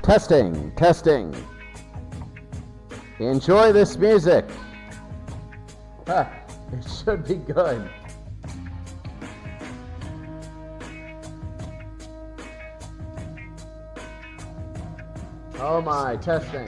Testing, testing. Enjoy this music. It should be good. Oh my, testing.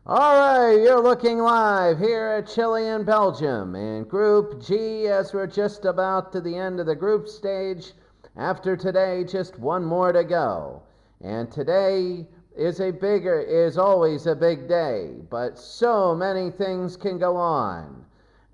All right, you're looking live here at Chile and Belgium in Group G as we're just about to the end of the group stage. After today, just one more to go. And today is always a big day, but so many things can go on.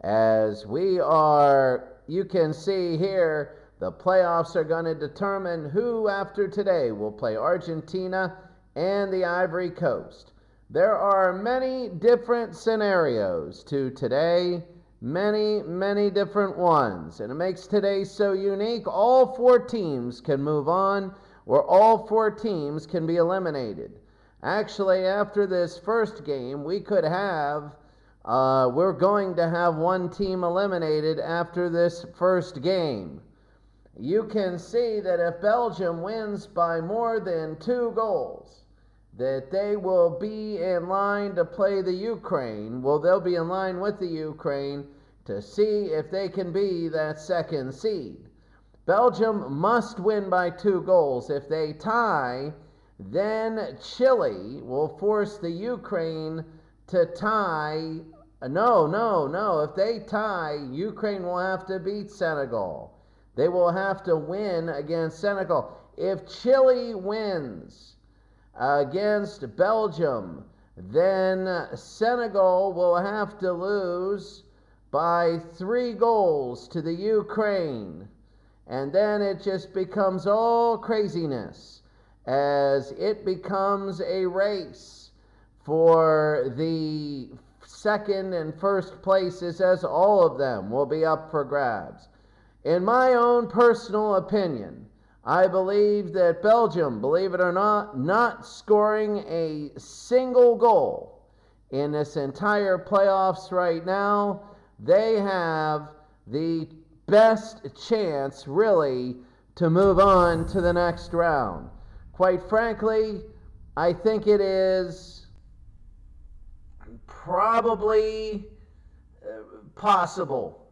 As you can see here, the playoffs are going to determine who after today will play Argentina and the Ivory Coast. There are many different scenarios to today, many different ones, and it makes today so unique. All four teams can move on, or all four teams can be eliminated. Actually, after this first game, we're going to have one team eliminated after this first game. You can see that if Belgium wins by more than 2 goals, that they will be in line to play the Ukraine. Well, they'll be in line with the Ukraine to see if they can be that second seed. Belgium must win by 2 goals. If they tie, then Chile will force the Ukraine to tie. No. If they tie, Ukraine will have to beat Senegal. They will have to win against Senegal. If Chile wins against Belgium, then Senegal will have to lose by 3 goals to the Ukraine. And then it just becomes all craziness as it becomes a race for the second and first places, as all of them will be up for grabs. In my own personal opinion, I believe that Belgium, believe it or not scoring a single goal in this entire playoffs right now, they have the best chance really to move on to the next round. Quite frankly, I think it is probably possible.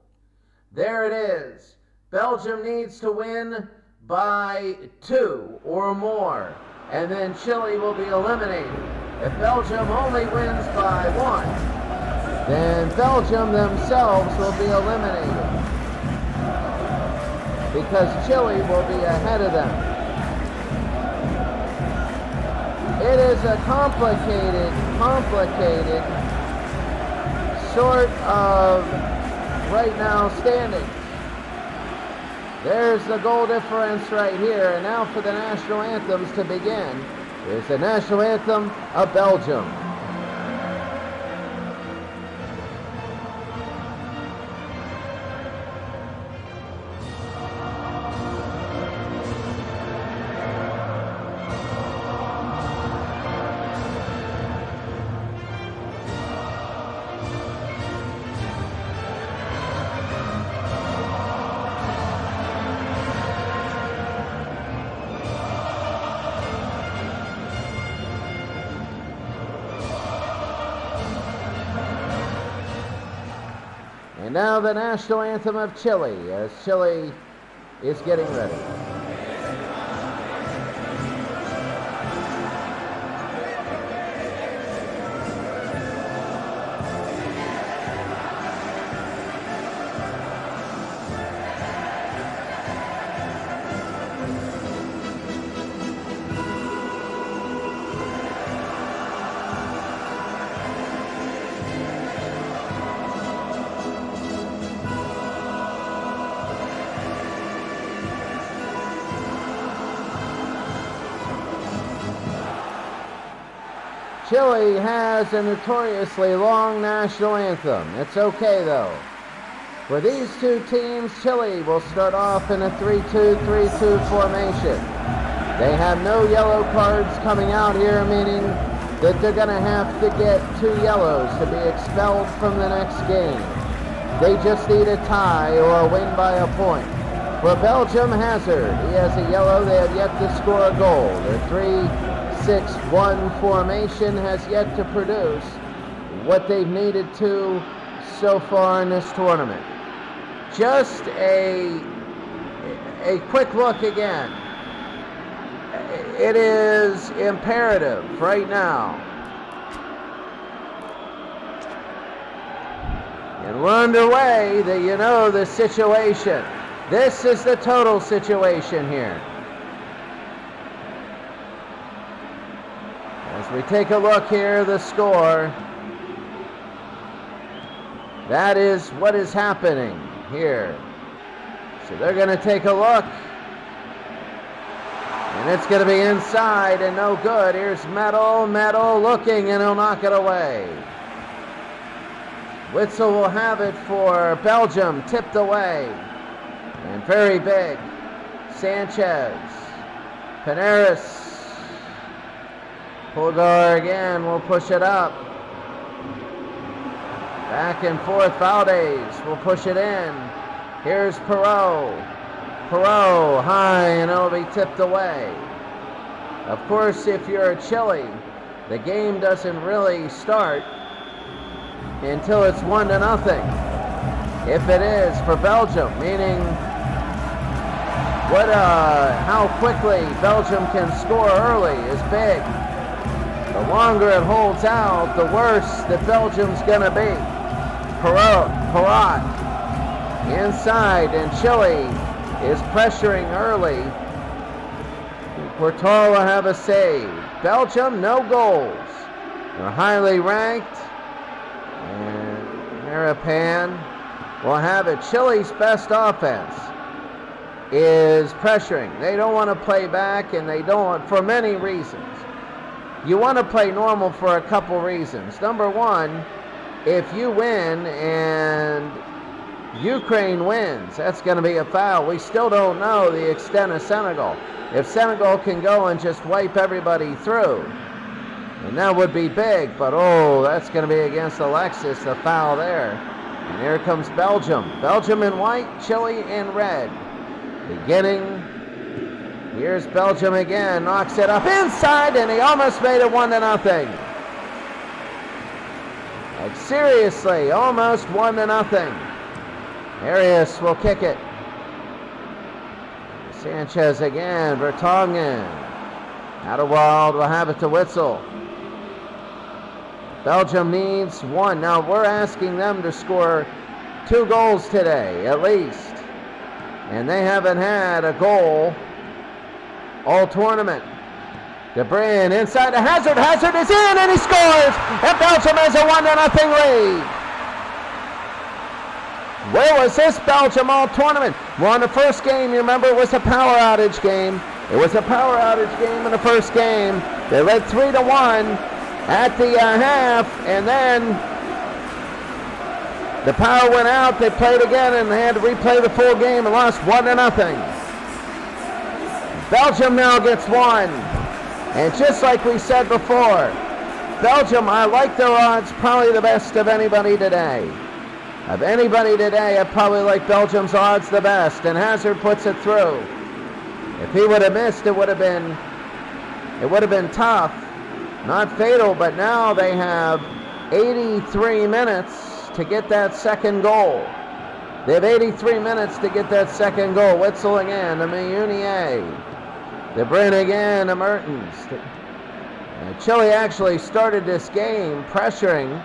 There it is. Belgium needs to win by 2 or more, and then Chile will be eliminated. If Belgium only wins by 1, then Belgium themselves will be eliminated because Chile will be ahead of them. It is a complicated sort of right now standings. There's the goal difference right here, and now for the national anthems to begin. Here's the national anthem of Belgium. And now the national anthem of Chile, as Chile is getting ready. Chile has a notoriously long national anthem. It's okay though. For these two teams, Chile will start off in a 3-2-3-2 formation. They have no yellow cards coming out here, meaning that they're going to have to get 2 yellows to be expelled from the next game. They just need a tie or a win by a point. For Belgium, Hazard, he has a yellow. They have yet to score a goal. Their 3-6-1 formation has yet to produce what they've needed to so far in this tournament. Just a quick look again. It is imperative right now. And we're underway that you know the situation. This is the total situation here. As we take a look here, the score. That is what is happening here. So they're going to take a look. And it's going to be inside and no good. Here's Metal looking, and he'll knock it away. Witzel will have it for Belgium, tipped away. And very big. Sanchez. Panaris. Pulgar again will push it up. Back and forth, Valdez will push it in. Here's Perot. Perot high, and it'll be tipped away. Of course, if you're Chile, the game doesn't really start until it's 1-0. If it is for Belgium, meaning how quickly Belgium can score early is big. The longer it holds out, the worse that Belgium's going to be. Perot inside, and Chile is pressuring early. Portal will have a save. Belgium, no goals. They're highly ranked. And Marapan will have it. Chile's best offense is pressuring. They don't want to play back, and they don't want, for many reasons. You want to play normal for a couple reasons. Number one, if you win and Ukraine wins, that's going to be a foul. We still don't know the extent of Senegal. If Senegal can go and just wipe everybody through, and that would be big, but that's going to be against Alexis, the foul there. And here comes Belgium. Belgium in white, Chile in red. Beginning. Here's Belgium again, knocks it up inside, and he almost made it 1-0. Like seriously, almost 1-0. Arias will kick it. Sanchez again, Vertonghen. Adewald will have it to Witzel. Belgium needs 1. Now we're asking them to score 2 goals today, at least. And they haven't had a goal all tournament. De Bruyne inside to Hazard. Hazard is in, and he scores! And Belgium has a 1-0 lead. Where was this Belgium all tournament? Well, in the first game, you remember, it was a power outage game. It was a power outage game in the first game. They led 3-1 at the half, and then the power went out. They played again, and they had to replay the full game and lost 1-0. Belgium now gets 1. And just like we said before, Belgium, I like their odds probably the best of anybody today. Of anybody today, I probably like Belgium's odds the best. And Hazard puts it through. If he would have missed, it would have been tough. Not fatal, but now they have 83 minutes to get that second goal. They have 83 minutes to get that second goal. Witzel again to Meunier. De Bruyne again to Mertens. Chile actually started this game pressuring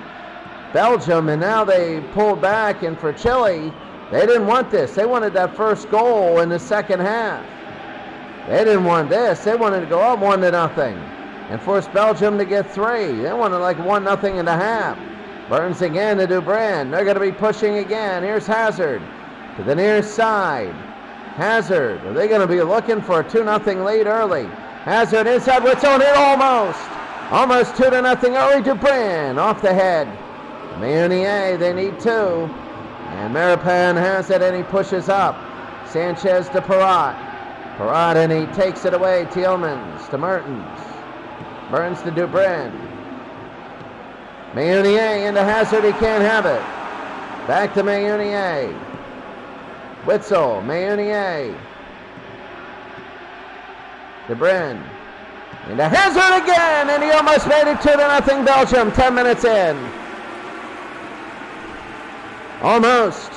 Belgium, and now they pulled back, and for Chile, they didn't want this. They wanted that first goal in the second half. They didn't want this. They wanted to go up 1-0 and force Belgium to get 3. They wanted like 1-0 in the half. Burns again to De Bruyne. They're going to be pushing again. Here's Hazard to the near side. Hazard, are they going to be looking for a 2-0 lead early? Hazard inside Witzel, and it almost 2-0 early. De Bruyne off the head. Meunier, they need 2. And Maripan has it, and he pushes up. Sanchez to Parat. Parat, and he takes it away. Tielemans to Mertens. Mertens to De Bruyne. Meunier into Hazard, he can't have it. Back to Meunier. Witzel, Meunier. De Bruyne. Into Hazard again, and he almost made it 2-0 Belgium, 10 minutes in. Almost.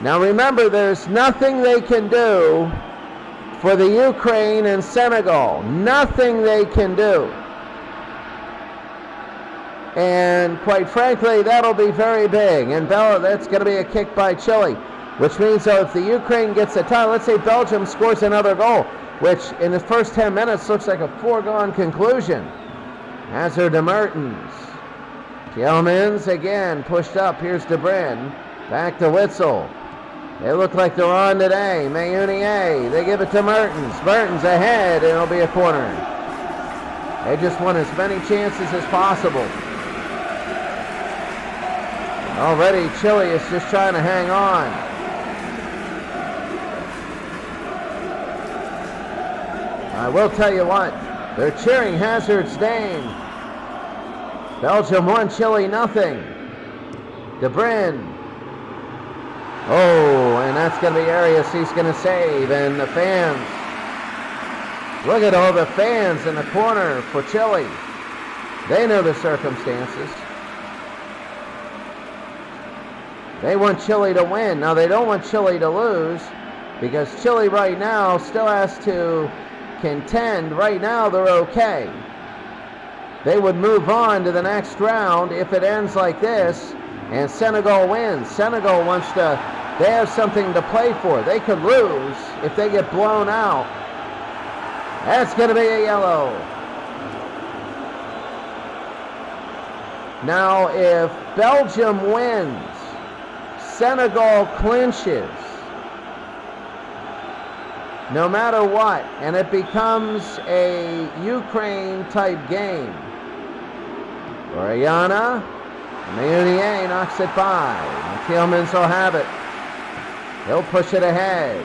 Now remember, there's nothing they can do for the Ukraine and Senegal. Nothing they can do. And quite frankly, that'll be very big. And that's going to be a kick by Chile, which means though if the Ukraine gets a tie, let's say Belgium scores another goal, which in the first 10 minutes looks like a foregone conclusion. Hazard to Mertens. Tielemans again pushed up. Here's De Bruyne. Back to Witzel. They look like they're on today. Meunier. They give it to Mertens. Mertens ahead, and it'll be a corner. They just want as many chances as possible. Already Chile is just trying to hang on. I will tell you what, they're cheering Hazard's name. Belgium 1, Chile 0. De Bruyne. Oh, and that's going to be Arias. He's going to save. And the fans. Look at all the fans in the corner for Chile. They know the circumstances. They want Chile to win. Now, they don't want Chile to lose because Chile right now still has to contend. Right now, they're okay. They would move on to the next round if it ends like this and Senegal wins. Senegal wants to, they have something to play for. They could lose if they get blown out. That's going to be a yellow. Now, if Belgium wins, Senegal clinches. No matter what, and it becomes a Ukraine-type game. Oriana, Meunier knocks it by. Tielemans will have it. He'll push it ahead.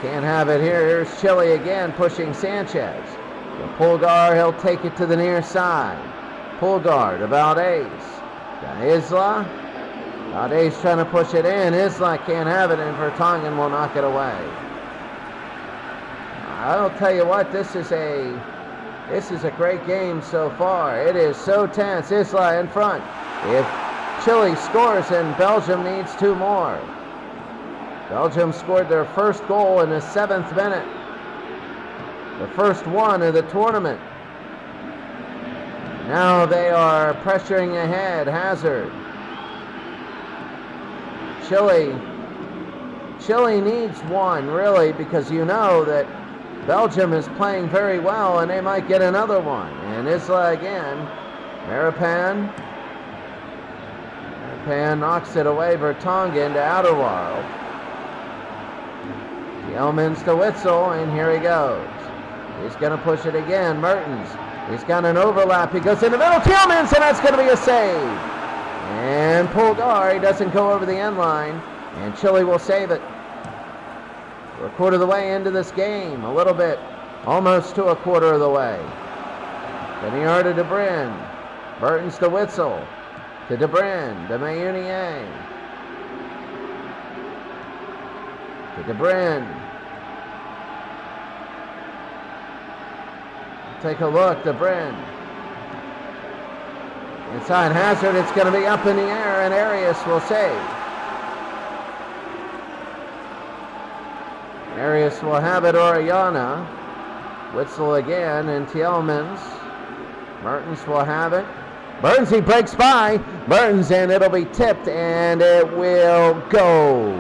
Can't have it here. Here's Chile again pushing Sanchez. The Pulgar, he'll take it to the near side. Pulgar to Valdez. Got Isla. Valdez trying to push it in. Isla can't have it, and Vertonghen will knock it away. I'll tell you what, this is a great game so far. It is so tense. Isla in front. If Chile scores, then Belgium needs 2 more. Belgium scored their first goal in the 7th minute. The first one of the tournament. Now they are pressuring ahead. Hazard. Chile needs 1, really, because you know that Belgium is playing very well, and they might get another one. And Isla again. Maripan knocks it away. Vertonghen to Outerwild. Tielemans to Witzel, and here he goes. He's going to push it again. Mertens. He's got an overlap. He goes in the middle. Tielemans, and that's going to be a save. And Pulgar, he doesn't go over the end line, and Chile will save it. We're a quarter of the way into this game, a little bit, almost to a quarter of the way. Beniard to De Bruyne. Mertens to Witzel. To De Bruyne. To Meunier. To De Bruyne. Take a look, De Bruyne. Inside Hazard, it's going to be up in the air, and Arias will save. Arias will have it, Orellana. Witzel again, and Tielemans. Mertens will have it. Mertens, he breaks by. Mertens, and it'll be tipped, and it will go.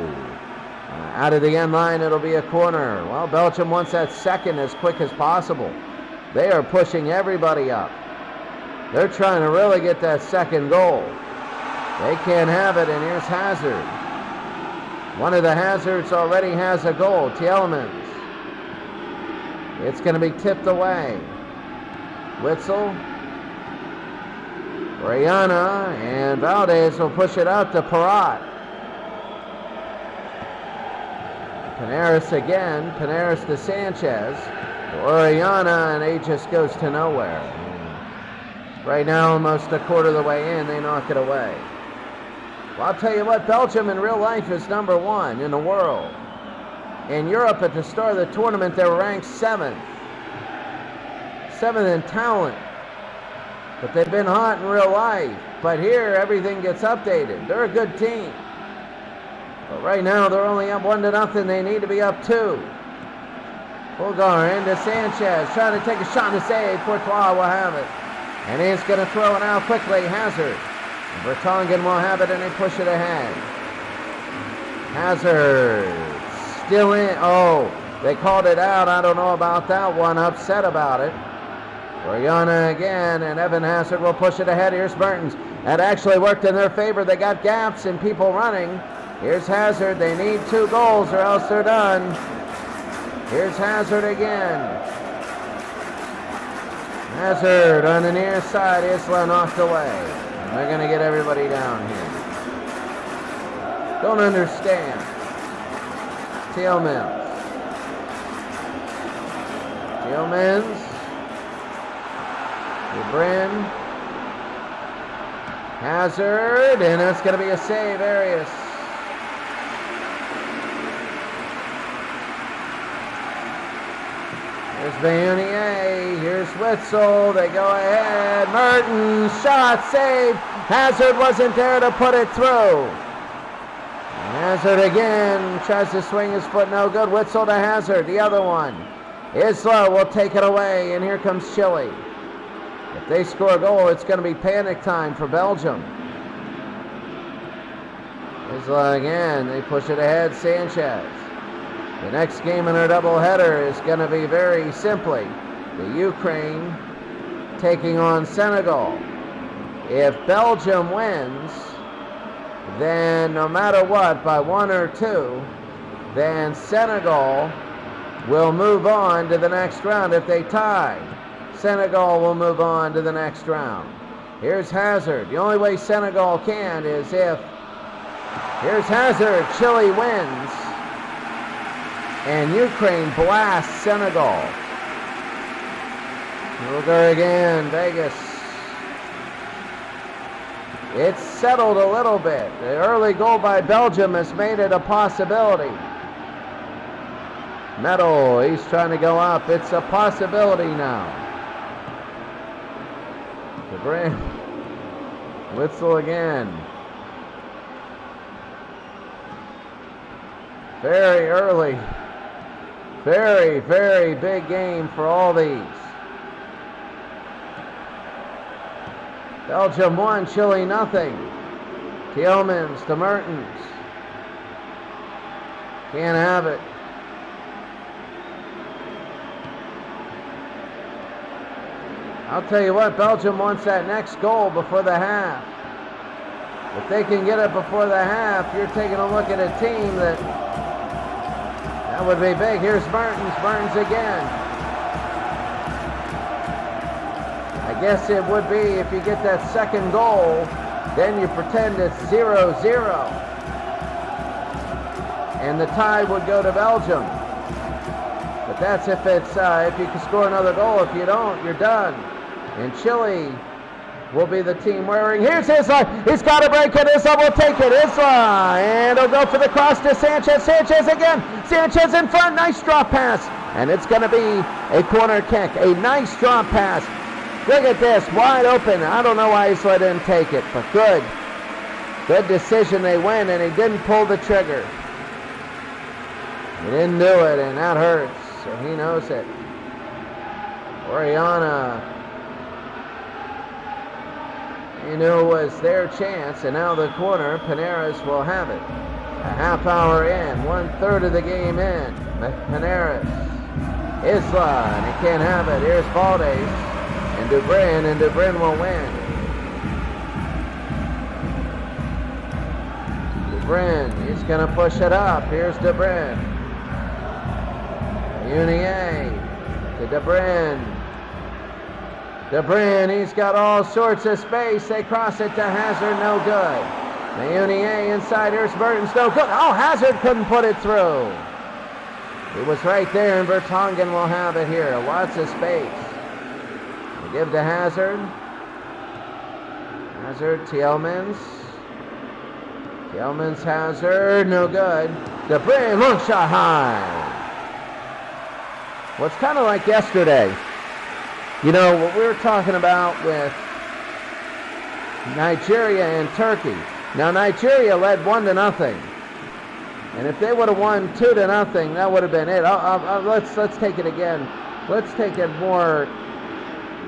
Out of the end line, it'll be a corner. Well, Belgium wants that second as quick as possible. They are pushing everybody up. They're trying to really get that second goal. They can't have it, and here's Hazard. One of the Hazards already has a goal, Tielemans. It's going to be tipped away. Witzel. Orellana, and Valdez will push it out to Parat. Panaris again. Panaris to Sanchez. Orellana, and he just goes to nowhere. Right now, almost a quarter of the way in, they knock it away. Well, I'll tell you what, Belgium in real life is number 1 in the world. In Europe, at the start of the tournament, they were ranked 7th. 7th in talent. But they've been hot in real life. But here, everything gets updated. They're a good team. But right now, they're only up 1-0. They need to be up 2. Bulgar into Sanchez, trying to take a shot to save. Courtois will have it. And he's going to throw it out quickly. Hazard. Vertonghen will have it, and they push it ahead. Hazard. Still in. Oh, they called it out. I don't know about that one. Upset about it. Orellana again, and Evan Hazard will push it ahead. Here's Mertens. That actually worked in their favor. They got gaps and people running. Here's Hazard. They need 2 goals or else they're done. Here's Hazard again. Hazard on the near side. Isla knocked away. And they're going to get everybody down here. Don't understand. Tielemans. Bryn. Hazard, and it's going to be a save, Arias. Here's Bayunier, here's Witzel, they go ahead. Mertens, shot, save. Hazard wasn't there to put it through. Hazard again, tries to swing his foot, no good. Witzel to Hazard, the other one. Isla will take it away, and here comes Chile. If they score a goal, it's going to be panic time for Belgium. Isla again, they push it ahead, Sanchez. The next game in our doubleheader is going to be very simply the Ukraine taking on Senegal. If Belgium wins, then no matter what, by 1 or 2, then Senegal will move on to the next round. If they tie, Senegal will move on to the next round. Here's Hazard. The only way Senegal can is if... Here's Hazard. Chile wins. And Ukraine blasts Senegal. We'll go again. Vegas. It's settled a little bit. The early goal by Belgium has made it a possibility. Metal, he's trying to go up. It's a possibility now. The brand. Witzel again. Very early. Very, very big game for all these. Belgium 1, Chile nothing. Tielemans to Mertens. Can't have it. I'll tell you what, Belgium wants that next goal before the half. If they can get it before the half, you're taking a look at a team that would be big. Here's Mertens. Mertens again. I guess it would be if you get that second goal, then you pretend it's 0-0. And the tie would go to Belgium. But that's if you can score another goal. If you don't, you're done. And Chile will be the team wearing. Here's Isla. He's got to break it. Isla will take it. Isla. And he'll go for the cross to Sanchez. Sanchez again. Sanchez in front. Nice drop pass. And it's going to be a corner kick. A nice drop pass. Look at this, wide open. I don't know why Isla didn't take it, but good. Good decision. They went, and he didn't pull the trigger. He didn't do it, and that hurts, so he knows it. Oriana, he knew it was their chance, and now the corner, Paneras will have it. A half hour in, 1/3 of the game in. Paneras, Isla, and he can't have it. Here's Valdez and Dubrin will win. Dubrin, he's going to push it up. Here's Dubrin. Unier to Dubrin. Dubrin, he's got all sorts of space. They cross it to Hazard, no good. Mayunier inside, here's Mertens, no good. Oh, Hazard couldn't put it through. He was right there, and Vertonghen will have it here. Lots of space. They give to Hazard. Hazard, Tielemans. Tielemans, Hazard, no good. Dubrin, long shot high. Well, it's kind of like yesterday. You know, what we were talking about with Nigeria and Turkey. Now, Nigeria led 1-0. And if they would have won 2-0, that would have been it. Let's take it again. Let's take it more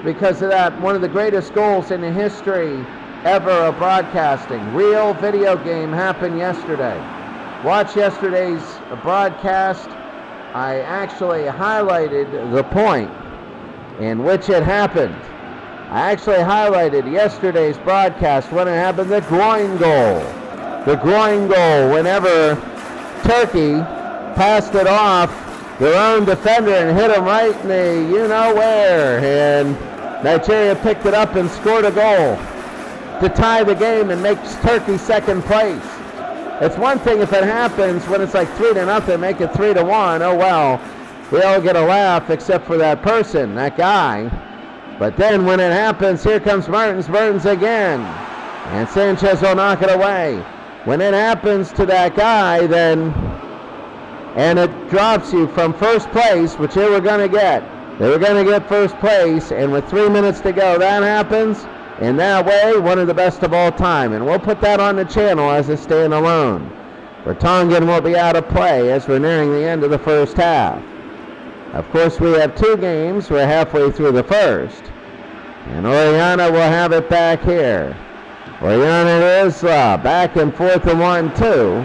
because of that. One of the greatest goals in the history ever of broadcasting. Real video game happened yesterday. Watch yesterday's broadcast. I actually highlighted the point in which it happened. I actually highlighted yesterday's broadcast when it happened, the groin goal. The groin goal whenever Turkey passed it off their own defender and hit him right in the you-know-where. And Nigeria picked it up and scored a goal to tie the game and makes Turkey second place. It's one thing if it happens when it's like 3-0, make it 3-1. Oh well, we all get a laugh except for that person, that guy. But then when it happens, here comes Mertens again. And Sanchez will knock it away. When it happens to that guy, then, and it drops you from first place, which they were going to get. They were going to get first place, and with 3 minutes to go, that happens. In that way, one of the best of all time. And we'll put that on the channel as a standalone. Vertonghen will be out of play as we're nearing the end of the first half. Of course, we have 2 games. We're halfway through the first. And Oriana will have it back here. Oriana to Isla, back and forth and 1-2.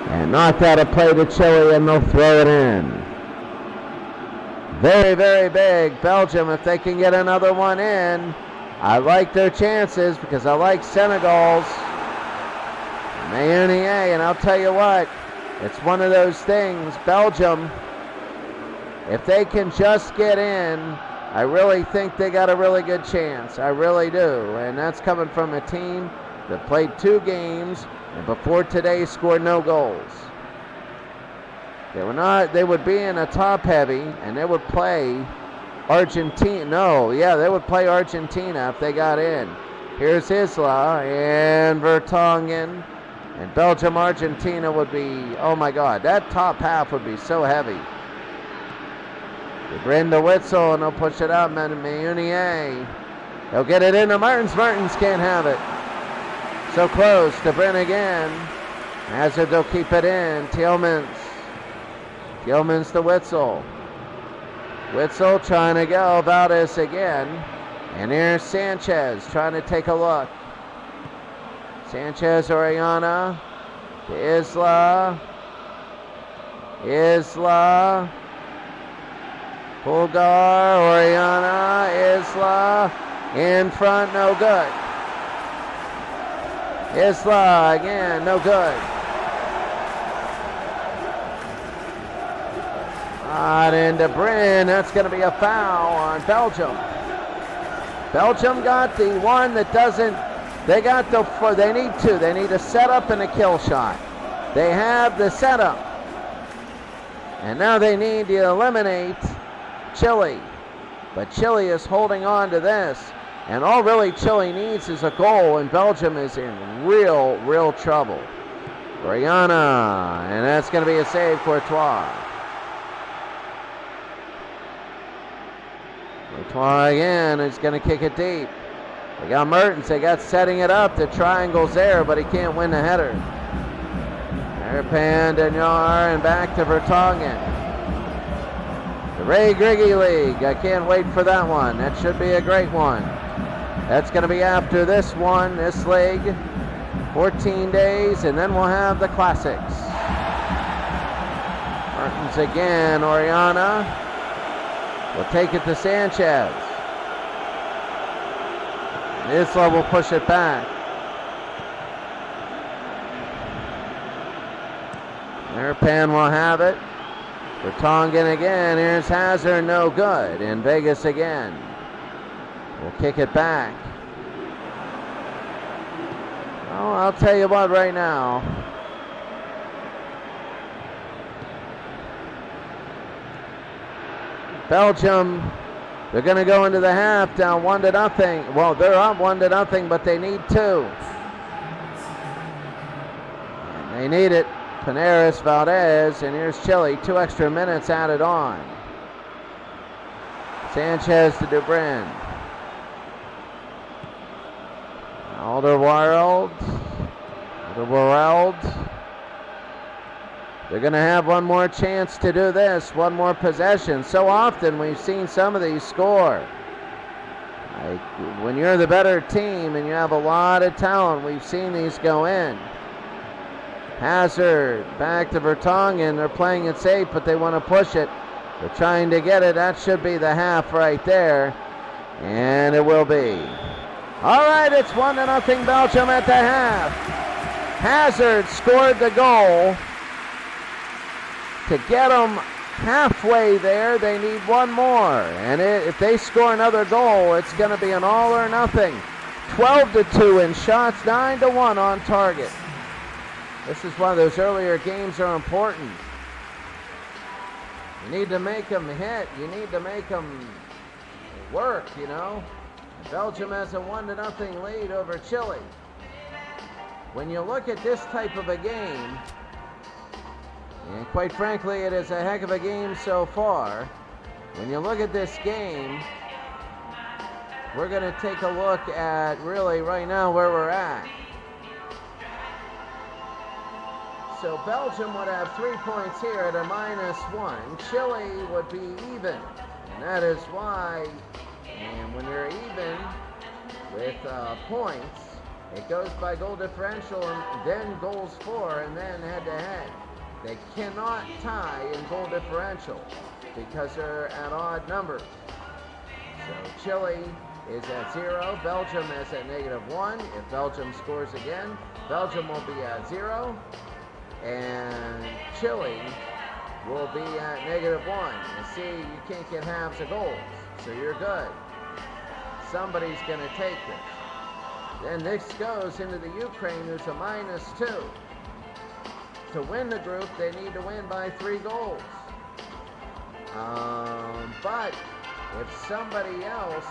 And knocked out a play to Chile, and they'll throw it in. Very, very big. Belgium, if they can get another one in. I like their chances because I like Senegal's. Mayunier, and I'll tell you what, it's one of those things. Belgium, if they can just get in, I really think they got a really good chance. I really do. And that's coming from a team that played 2 games and before today scored no goals. They would be in a top heavy and they would play Argentina. They would play Argentina if they got in. Here's Isla and Vertonghen. And Belgium, Argentina would be, oh my God, that top half would be so heavy. They bring the Witzel and they'll push it out. Mayunier. They'll get it into Mertens. Mertens can't have it. So close to Bryn again. Hazard, they'll keep it in. Tielemans to Witzel. Witzel trying to go. Valdez again. And here's Sanchez trying to take a look. Sanchez, Oriana to Isla. Pulgar, Oriana, Isla, in front, no good. Isla again, no good. And De Bruyne, that's going to be a foul on Belgium. Belgium got the one that doesn't, they need 2. They need a setup and a kill shot. They have the setup. And now they need to eliminate Chile. But Chile is holding on to this. And all really Chile needs is a goal, and Belgium is in real trouble. Oriana, and that's going to be a save, Courtois. Courtois again is going to kick it deep. They got Mertens. They got setting it up. The triangle's there, but he can't win the header. Erpan, Denyar, and back to Vertonghen. The Ray Griggy League. I can't wait for that one. That should be a great one. That's going to be after this one, this league. 14 days, and then we'll have the classics. Mertens again. Oriana will take it to Sanchez. Isla will push it back. Erpan will have it. Vertonghen again. Here's Hazard, no good. And Vegas again. We'll kick it back. Oh, I'll tell you what right now. Belgium, they're going to go into the half down 1-0. Well, they're up 1-0, but they need 2. And they need it. Paneras, Valdez, and here's Chile. 2 extra minutes added on. Sanchez to Dubrin. Alderweireld. They're going to have one more chance to do this, one more possession. So often we've seen some of these score. Like when you're the better team and you have a lot of talent, we've seen these go in. Hazard back to Vertonghen. They're playing it safe, but they want to push it. They're trying to get it. That should be the half right there. And it will be. All right, it's 1-0 Belgium at the half. Hazard scored the goal. To get them halfway there, they need one more. And if they score another goal, it's going to be an all or nothing. 12-2 in shots, 9-1 on target. This is one of those earlier games are important. You need to make them hit. You need to make them work, you know. Belgium has a 1-0 lead over Chile. When you look at this type of a game, and quite frankly, it is a heck of a game so far. When you look at this game, we're going to take a look at really right now where we're at. So Belgium would have 3 points here at a -1. Chile would be even. And that is why, and when you're even with points, it goes by goal differential and then goals for and then head-to-head. They cannot tie in goal differential because they're at odd numbers. So Chile is at 0. Belgium is at -1. If Belgium scores again, Belgium will be at 0. And Chile will be at -1. You see, you can't get halves of goals, so you're good. Somebody's going to take this. Then this goes into the Ukraine, who's a -2. To win the group, they need to win by 3 goals. But if somebody else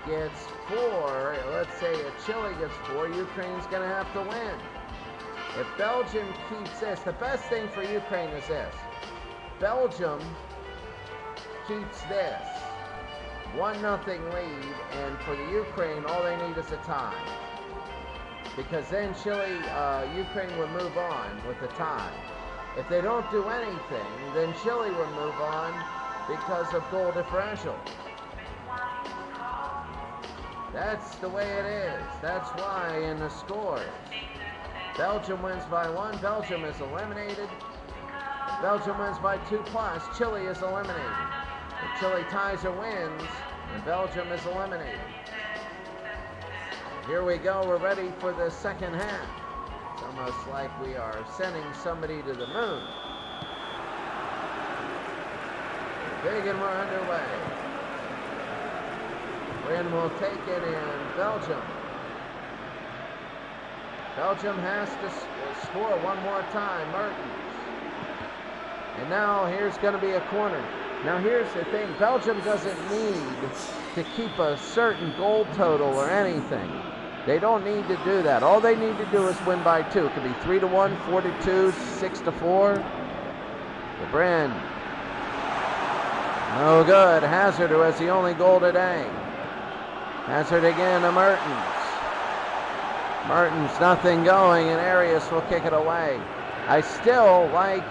gets 4, let's say if Chile gets 4, Ukraine's going to have to win. If Belgium keeps this, the best thing for Ukraine is this. Belgium keeps this 1-0 lead, and for the Ukraine, all they need is a tie. Because then Ukraine would move on with the tie. If they don't do anything, then Chile would move on because of goal differential. That's the way it is. That's why in the scores, Belgium wins by 1, Belgium is eliminated. Belgium wins by 2+, Chile is eliminated. If Chile ties or wins, and Belgium is eliminated. Here we go, we're ready for the second half. It's almost like we are sending somebody to the moon. Big and we're underway. Win will take it in Belgium. Belgium has to score one more time, Mertens. And now here's going to be a corner. Now here's the thing, Belgium doesn't need to keep a certain goal total or anything. They don't need to do that. All they need to do is win by 2. It could be 3-1, 4-2, 6-4. LeBron. No good. Hazard, who has the only goal today. Hazard again to Mertens. Mertens, nothing going, and Arias will kick it away. I still like,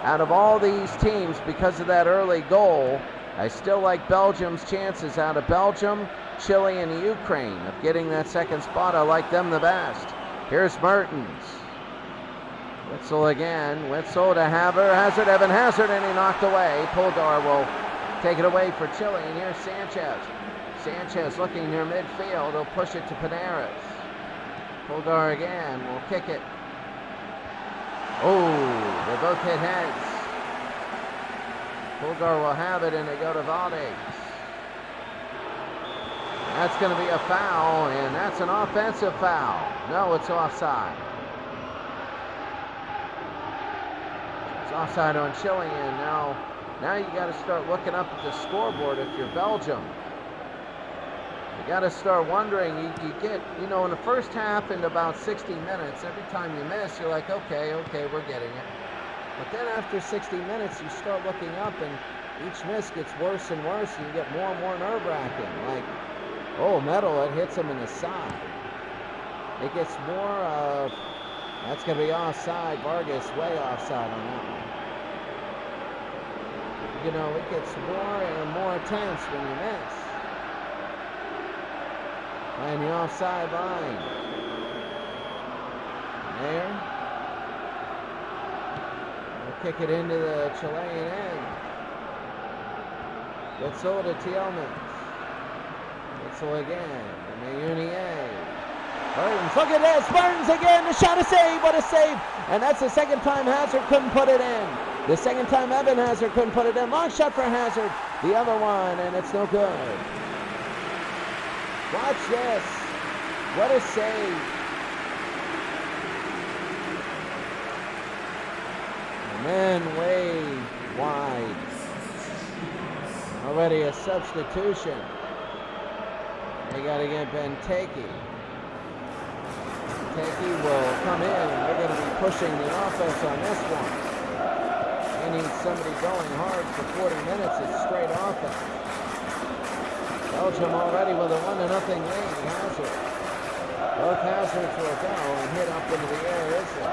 out of all these teams, because of that early goal, I still like Belgium's chances out of Belgium, Chile, and Ukraine of getting that second spot. I like them the best. Here's Mertens. Witzel again. Witzel to Hazard, Evan Hazard, and he knocked away. Pulgar will take it away for Chile, and here's Sanchez. Sanchez looking near midfield. He'll push it to Panares. Pulgar again will kick it. Oh, they both hit heads. Pulgar will have it, and they go to Valdez. That's going to be a foul, and that's an offensive foul. No, it's offside. It's offside on Chile, and now you got to start looking up at the scoreboard if you're Belgium. You got to start wondering, you get, in the first half in about 60 minutes, every time you miss, you're like, okay, we're getting it. But then after 60 minutes, you start looking up, and each miss gets worse and worse, and you get more and more nerve-wracking. Like, oh, metal, it hits him in the side. It gets more of, that's going to be offside. Vargas way offside on that one. It gets more and more tense when you miss. And the offside line. There. We'll kick it into the Chilean end. Witzel to Tielmans. Witzel again. Meunier. Mertens, look at this. Mertens again. The shot, a save. What a save. And that's the second time Hazard couldn't put it in. The second time Evan Hazard couldn't put it in. Long shot for Hazard. The other one, and it's no good. Watch this. What a save. Men way wide. Already a substitution. They got to get Benteke. Benteke will come in, and they're going to be pushing the offense on this one. They need somebody going hard for 40 minutes. It's straight offense. Belgium already with a 1-0 lead. Hazard. Both Hazards will go and hit up into the air. Isla.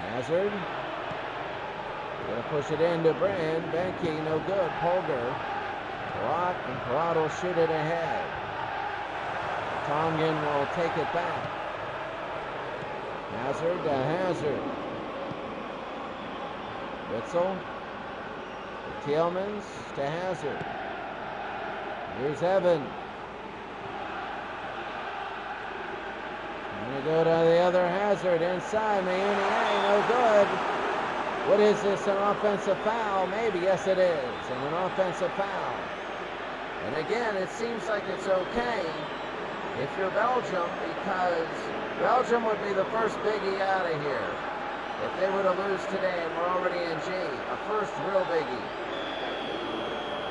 Hazard. Going to push it into Brand. Benke, no good. Polgar. Parat, and Parat will shoot it ahead. Tongan will take it back. Hazard to Hazard. Witzel. Tielmans to Hazard. Here's Evan. Going to go to the other Hazard inside. Meunier, no good. What is this, an offensive foul? Maybe, yes it is, and an offensive foul. And again, it seems like it's okay if you're Belgium, because Belgium would be the first biggie out of here. If they were to lose today and we're already in G, a first real biggie.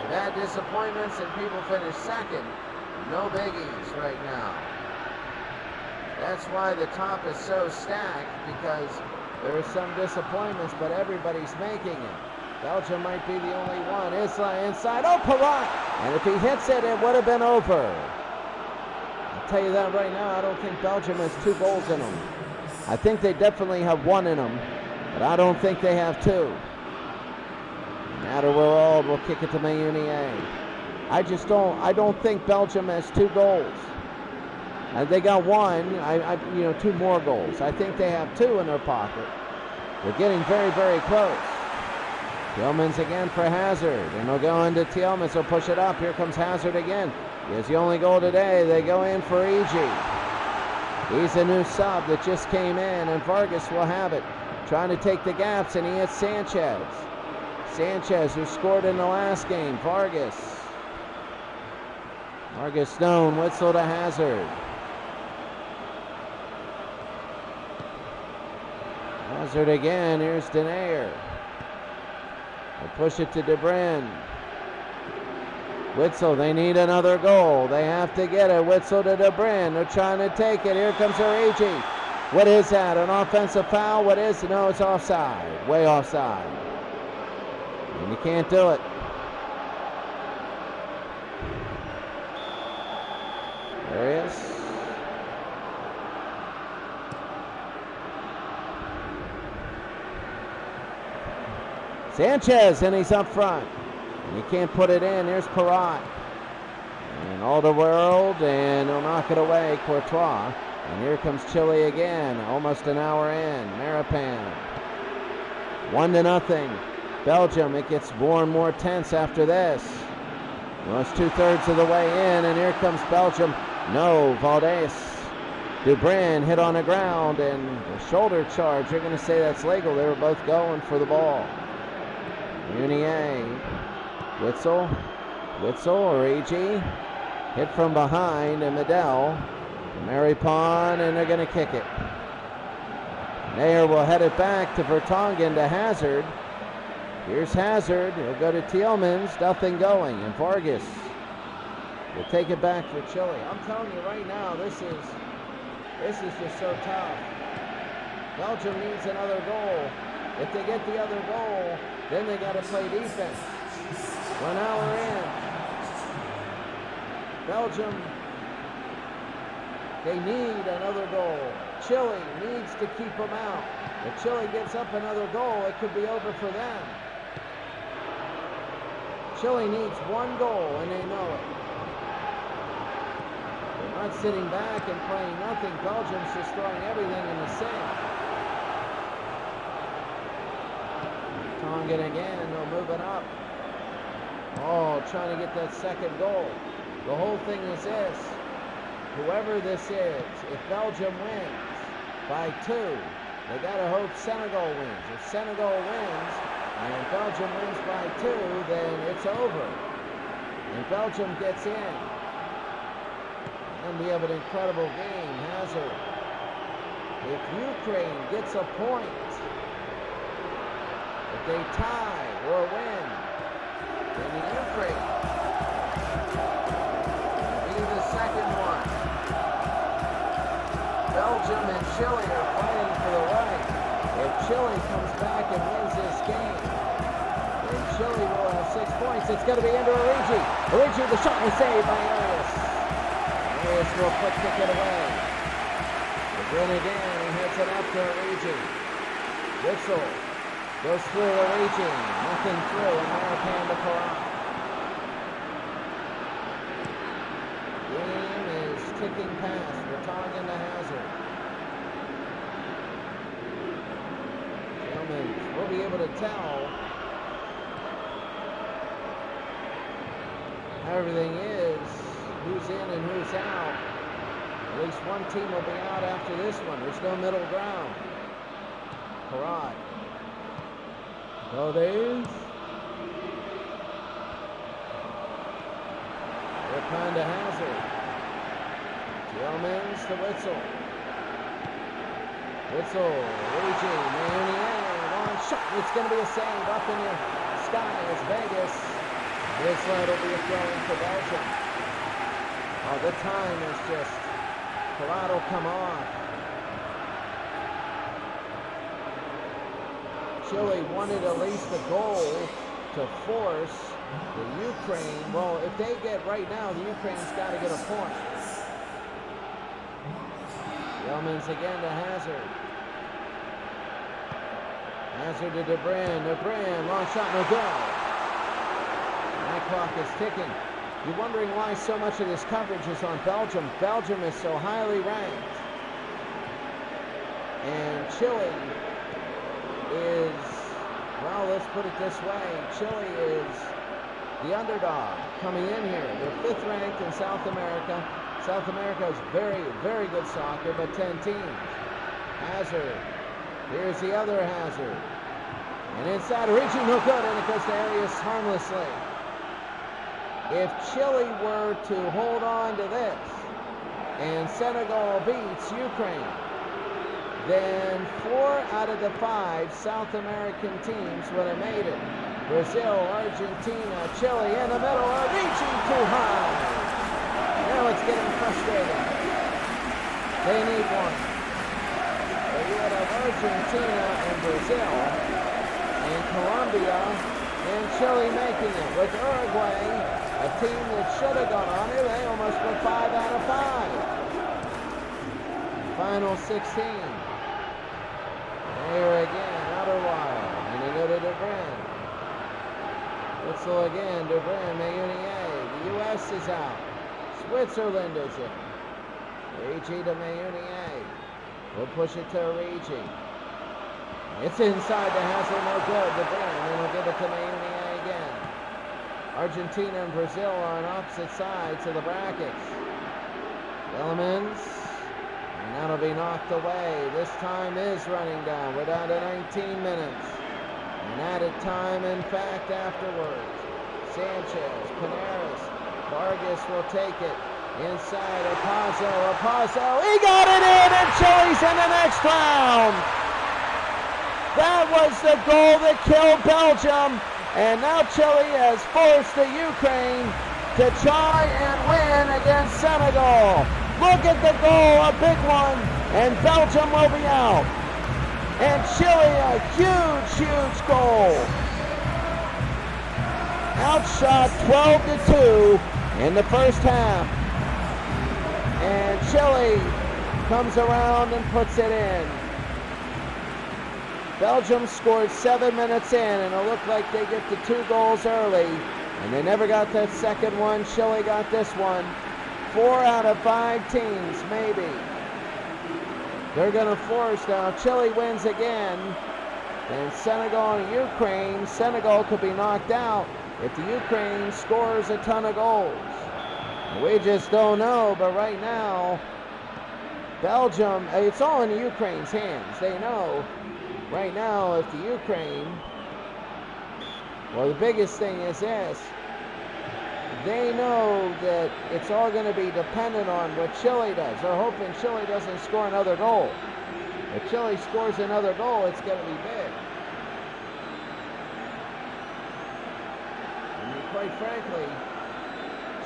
They've had disappointments and people finish second. No biggies right now. That's why the top is so stacked, because there are some disappointments, but everybody's making it. Belgium might be the only one. Isla inside. Oh, Parat! And if he hits it, it would have been over. I'll tell you that right now, I don't think Belgium has 2 goals in them. I think they definitely have 1 in them, but I don't think they have 2. Matterworld will kick it to Meunier. I don't think Belgium has 2 goals. They got 1, 2 more goals. I think they have 2 in their pocket. They're getting very, very close. Tielmans again for Hazard, and they'll go into Tielmans. They'll push it up. Here comes Hazard again. He has the only goal today. They go in for E.G. He's a new sub that just came in, and Vargas will have it. Trying to take the gaps, and he hits Sanchez. Sanchez, who scored in the last game. Vargas Stone, Witzel to Hazard. Hazard again, here's Denayer. They'll push it to DeBryn. Witzel, they need another goal. They have to get it. Witzel to DeBryn. They're trying to take it. Here comes Origi. What is that? An offensive foul? What is it? No, it's offside. Way offside. And you can't do it. There he is. Sanchez, and he's up front. And he can't put it in. There's Perrot. And all the world, and he'll knock it away, Courtois. And here comes Chile again, almost an hour in. Maripan. 1-0. Belgium, it gets more and more tense after this. Almost 2/3 of the way in, and here comes Belgium. No, Valdez. Dubrin hit on the ground, and a shoulder charge. You're going to say that's legal. They were both going for the ball. Munier. Witzel, Origi. Hit from behind, and Medel. Maripon, and they're going to kick it. Nair will head it back to Vertonghen to Hazard. Here's Hazard. He'll go to Tielemans. Nothing going. And Vargas will take it back for Chile. I'm telling you right now, this is just so tough. Belgium needs another goal. If they get the other goal, then they got to play defense. 1 hour in. Belgium, they need another goal. Chile needs to keep them out. If Chile gets up another goal, it could be over for them. Chile needs 1 goal, and they know it. They're not sitting back and playing nothing. Belgium's just throwing everything in the sink. Tongan again, they'll move it up. Oh, trying to get that second goal. The whole thing is this. Whoever this is, if Belgium wins by 2, they got to hope Senegal wins. If Senegal wins and Belgium wins by 2, then it's over. And Belgium gets in. And we have an incredible game. Hazard. If Ukraine gets a point, if they tie or win, then the Ukraine will be the second one. Belgium and Chile are fighting for the right. If Chile comes back and wins this game, then Chile will have 6 points. It's going to be under Origi. Origi, the shot was saved by Arias. Arias will kick it away. Again, he hits it up to Origi. Witzel goes through Origi. Nothing through, and Maripan to Perrot. Game is ticking past. Vertonghen to Hazard. Tielemans will be able to tell how everything is, who's in and who's out. At least one team will be out after this one. There's no middle ground. Perrot. Valdez. Maripan to Hazard. Tielemans to Witzel. Origi, Munier, long shot. It's going to be a save up in the sky as Vegas. This line will be a throw-in for Belgium. Oh, the time is just, Perrot will come off. Chile wanted at least a goal to force the Ukraine. Well, if they get right now, the Ukraine's got to get a point. Tielemans again to Hazard. Hazard to Dubrin, long shot, no good. That clock is ticking. You're wondering why so much of this coverage is on Belgium. Belgium is so highly ranked. And Chile is, well, let's put it this way. Chile is the underdog coming in here. They're 5th ranked in South America. South America is very, very good soccer, but 10 teams. Hazard. Here's the other Hazard. And inside, Origi, no good, and it goes to Arias harmlessly. If Chile were to hold on to this, and Senegal beats Ukraine, then 4 out of the 5 South American teams would have made it. Brazil, Argentina, Chile in the middle are reaching too high. Now it's getting frustrating. They need one. like Argentina and Brazil, and Colombia and Chile making it. With Uruguay, a team that should have gone on here, they almost went 5 out of 5. Final 16. Here again, outer wire, and they go to DeBrin. Whistle again, DeBrin, Mayunier. The U.S. is out. Switzerland is in. Rigi to Mayunier. We'll push it to Rigi. It's inside the Hassel, no good. DeBrin, and we'll give it to Mayunier again. Argentina and Brazil are on opposite sides of the brackets. Elements. And that'll be knocked away. This time is running down. We're down to 19 minutes. And added time, in fact, afterwards. Sanchez, Pinares, Vargas will take it. Inside, Opazzo, he got it in, and Chile's in the next round. That was the goal that killed Belgium, and now Chile has forced the Ukraine to try and win against Senegal. Look at the goal, a big one, and Belgium will be out. And Chile, a huge, huge goal. Outshot 12-2 in the first half. And Chile comes around and puts it in. Belgium scored 7 minutes in, and it looked like they get the 2 goals early. And they never got that second one. Chile got this one. 4 out of 5 teams, maybe. They're going to force now. Chile wins again. And Senegal and Ukraine. Senegal could be knocked out if the Ukraine scores a ton of goals. We just don't know, but right now, Belgium, it's all in the Ukraine's hands. They know right now if the Ukraine, well, the biggest thing is this. They know that it's all going to be dependent on what Chile does. They're hoping Chile doesn't score another goal. If Chile scores another goal, it's going to be big. I mean, quite frankly,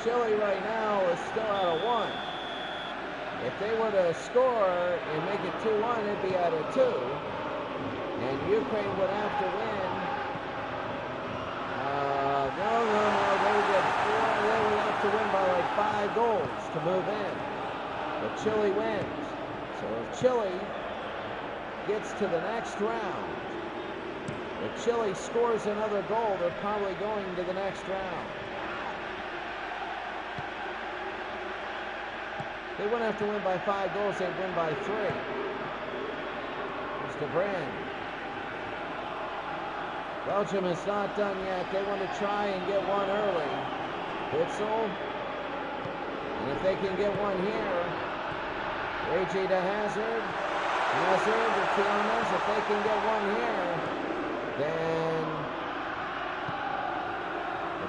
Chile right now is still out of 1. If they were to score and make it 2-1, it'd be out of 2. And Ukraine would have to win. No. They would get 4. They would have to win by like 5 goals to move in. But Chile wins. So if Chile gets to the next round, if Chile scores another goal, they're probably going to the next round. They wouldn't have to win by 5 goals, they'd win by 3. Here's DeBrin. Belgium is not done yet. They want to try and get one early. Witzel. And if they can get one here, Rigi to Hazard. Hazard to Tiamas. If they can get one here, then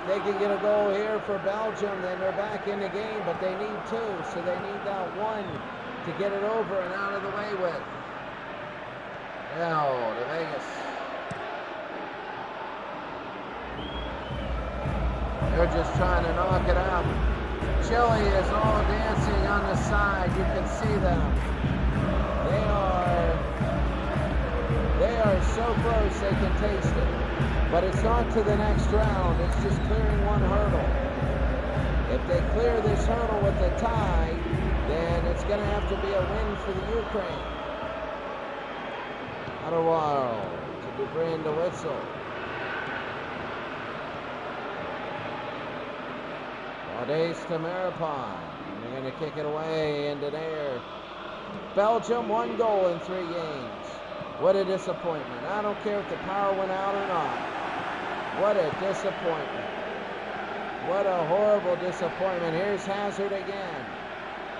if they can get a goal here for Belgium, then they're back in the game, but they need 2, so they need that 1 to get it over and out of the way with. Now to Vegas. They're just trying to knock it out. Chile is all dancing on the side. You can see them. They are so close they can taste it. But it's not to the next round. It's just clearing one hurdle. If they clear this hurdle with a tie, then it's going to have to be a win for the Ukraine. Adelwaro to DeBrin to Witzel. Valdez to Maripon. They're going to kick it away into there. Belgium 1 goal in 3 games. What a disappointment. I don't care if the power went out or not. What a disappointment. What a horrible disappointment. Here's Hazard again.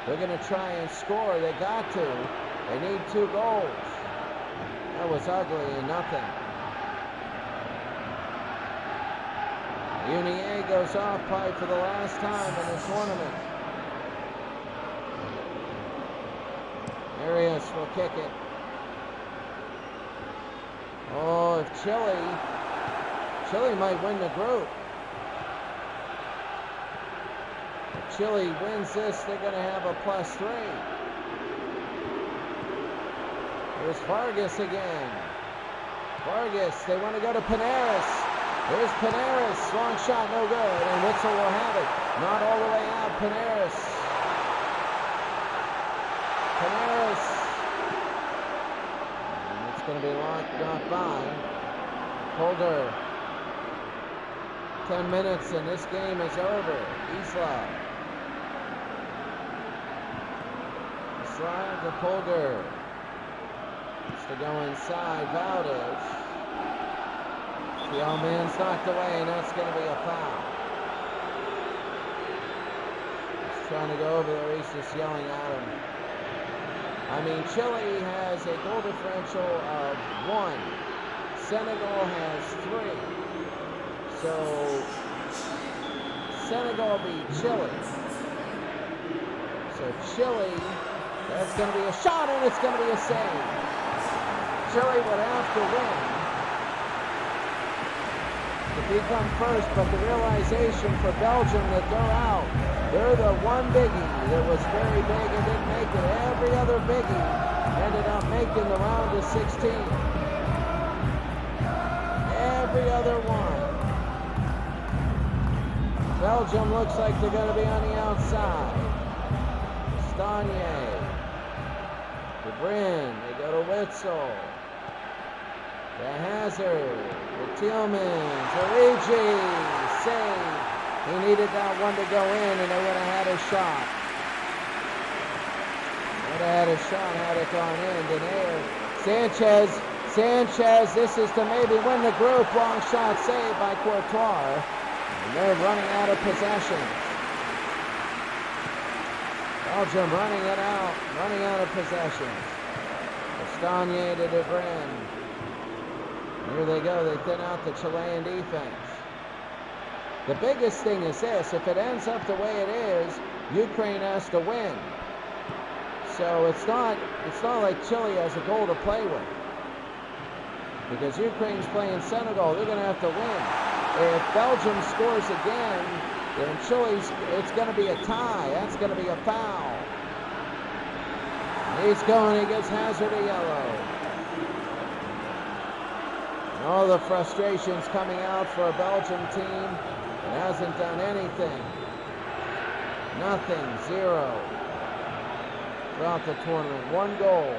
They're going to try and score. They got to. They need 2 goals. That was ugly and nothing. Munier goes off pipe for the last time in the tournament. Arias will kick it. Oh, if Chile might win the group. If Chile wins this, they're going to have a +3. Here's Vargas again. Vargas, they want to go to Panaris. Here's Panaris, long shot, no good, and Witzel will have it. Not all the way out, Panaris. Panaris. And it's going to be locked up by Holder. 10 minutes and this game is over. Isla. Isla to Polder. Wants to go inside. Valdez. The old man's knocked away, and that's going to be a foul. He's trying to go over there. He's just yelling at him. I mean, Chile has a goal differential of 1. Senegal has 3. So Senegal beat Chile. So Chile, that's going to be a shot, and it's going to be a save. Chile would have to win to become first, but the realization for Belgium that they're out. They're the one biggie that was very big and didn't make it. Every other biggie ended up making the round of 16. Every other one. Belgium looks like they're going to be on the outside. Stanier. De Bruyne. They go to Witzel. To Hazard. To Tillmans. Origi. Save. He needed that one to go in, and they would have had a shot. Would have had a shot had it gone in. Denayer. Sanchez. This is to maybe win the group. Long shot saved by Courtois. And they're running out of possession. Belgium running out of possession. Castagna to De Bruyne. Here they go, they thin out the Chilean defense. The biggest thing is this: if it ends up the way it is, Ukraine has to win. So it's not like Chile has a goal to play with. Because Ukraine's playing Senegal, they're going to have to win. If Belgium scores again, then it's going to be a tie. That's going to be a foul. He's going, he gets Hazard a yellow. And all the frustrations coming out for a Belgium team that hasn't done anything. Nothing, 0. Throughout the tournament, 1 goal.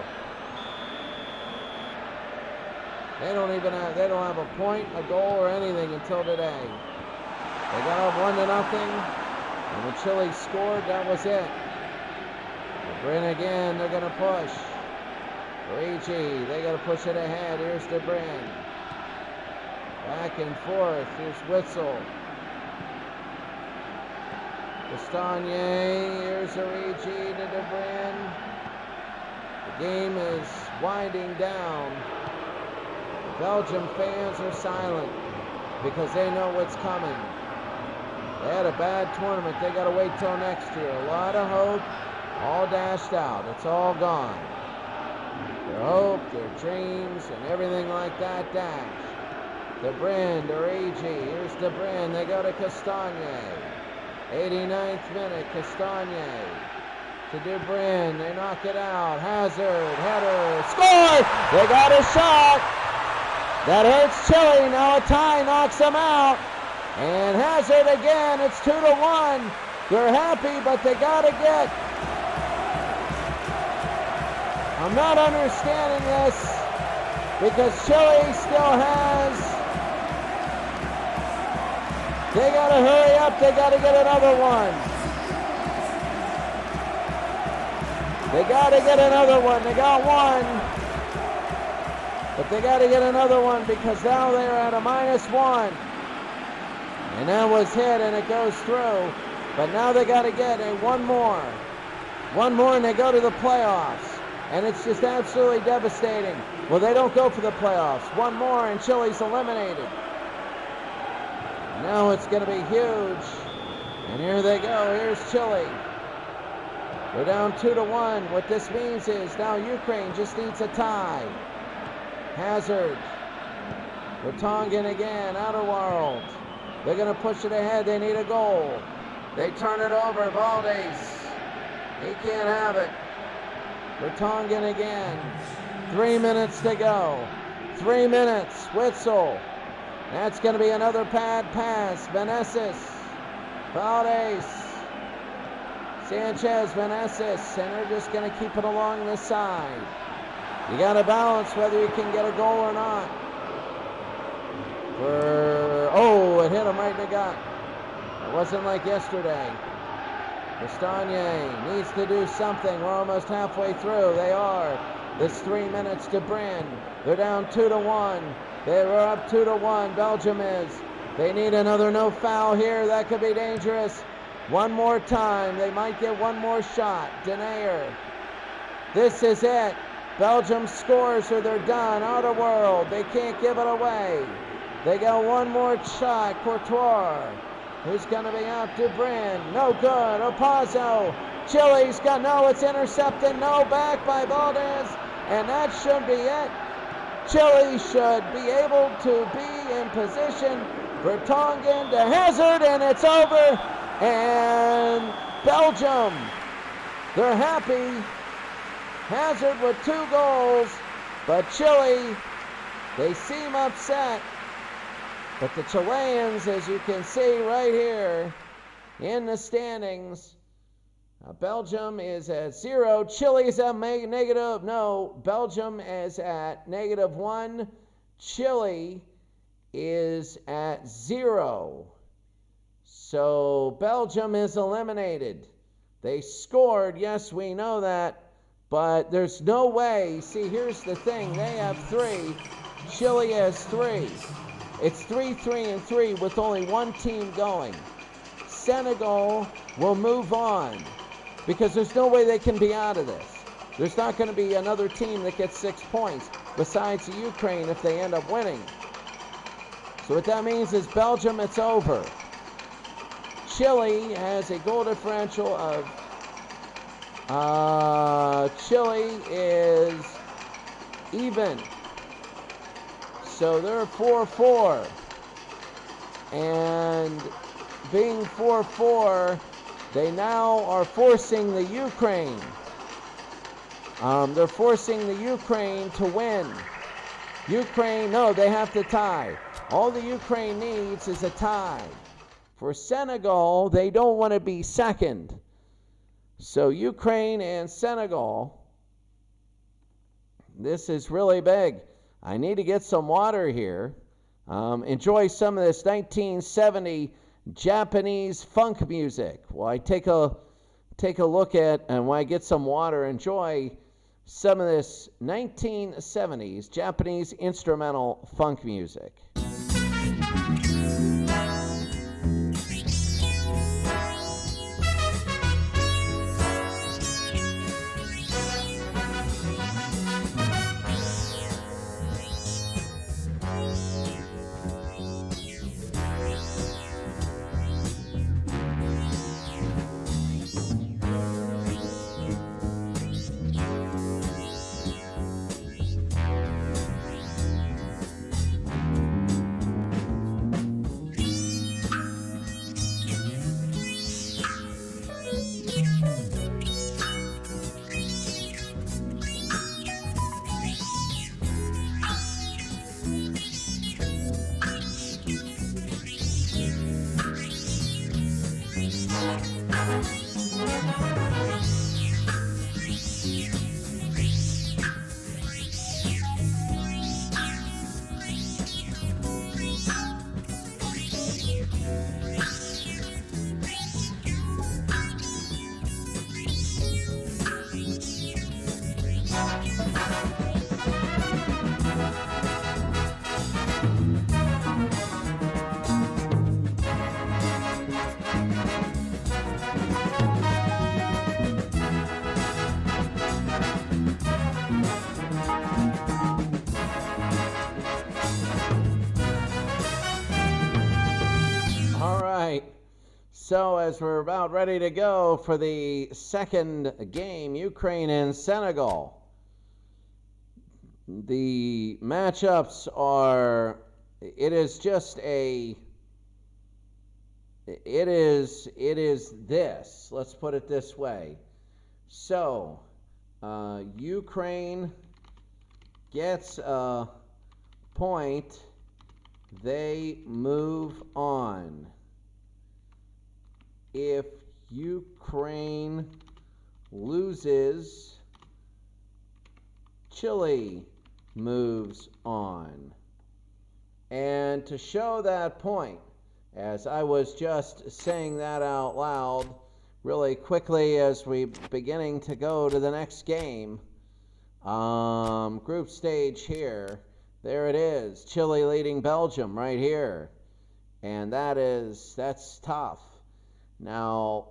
They don't have a point, a goal, or anything until today. They got up 1-0, and when Chile scored, that was it. De Bruyne again, they're going to push. Origi, they got to push it ahead. Here's De Bruyne. Back and forth. Here's Witzel. Castagna. Here's Origi to De Bruyne. The game is winding down. Belgium fans are silent because they know what's coming. They had a bad tournament. They got to wait till next year. A lot of hope, all dashed out. It's all gone. Their hope, their dreams, and everything like that dashed. De Bruyne, Origi. Here's De Bruyne. They go to Castagna. 89th minute, Castagna to De Bruyne. They knock it out. Hazard, header, score! They got a shot! That hurts Chile. Now a tie knocks them out. And Hazard again. It's 2-1. They're happy, but they got to get. I'm not understanding this because Chile still has. They got to hurry up. They got to get another one. They got to get another one. They got one. But they got to get another one because now they're at a -1. And that was hit and it goes through. But now they got to get one more. One more and they go to the playoffs. And it's just absolutely devastating. Well, they don't go for the playoffs. One more and Chile's eliminated. Now it's going to be huge. And here they go. Here's Chile. They're down 2-1. What this means is now Ukraine just needs a tie. Hazard. Vertonghen again. Outer world. They're going to push it ahead. They need a goal. They turn it over. Valdez. He can't have it. Vertonghen again. 3 minutes to go. 3 minutes. Whistle. That's going to be another pad pass. Meneses, Valdez, Sanchez, Meneses, and they're just going to keep it along the side. You got to balance whether you can get a goal or not. It hit him right in the gut. It wasn't like yesterday. Castagne needs to do something. We're almost halfway through. They are. It's 3 minutes to Bryn. They're down 2-1. They were up 2-1. Belgium is. They need another no foul here. That could be dangerous. One more time. They might get one more shot. Denayer. This is it. Belgium scores or they're done. Out of world. They can't give it away. They got one more shot. Courtois. Who's going to be out to Bryn? No good. Opazzo. Chile's got, no, it's intercepted. No, back by Valdez. And that should be it. Chile should be able to be in position. Vertonghen to Hazard, and it's over. And Belgium, they're happy. Hazard with 2 goals, but Chile, they seem upset. But the Chileans, as you can see right here in the standings, Belgium is at 0. Chile is at negative. No, Belgium is at -1. Chile is at 0. So Belgium is eliminated. They scored, yes, we know that, but there's no way. See, here's the thing. They have 3. Chile has 3. It's 3-3-3 with only one team going. Senegal will move on because there's no way they can be out of this. There's not going to be another team that gets 6 points besides the Ukraine if they end up winning. So what that means is Belgium, it's over. Chile has a goal differential of Chile is even. So they're 4-4. And being 4-4, they now are forcing the Ukraine. They're forcing the Ukraine to win. Ukraine, no, they have to tie. All the Ukraine needs is a tie. For Senegal, they don't want to be second. So Ukraine and Senegal, this is really big. I need to get some water here. Enjoy some of this 1970 Japanese funk music. While I take a look at, and when I get some water, enjoy some of this 1970s Japanese instrumental funk music. So as we're about ready to go for the second game, Ukraine and Senegal, the matchups are, it is this, let's put it this way. So, Ukraine gets a point, they move on. If Ukraine loses, Chile moves on. And to show that point, as I was just saying that out loud really quickly as we beginning to go to the next game, group stage here, there it is, Chile leading Belgium right here, and that's tough. Now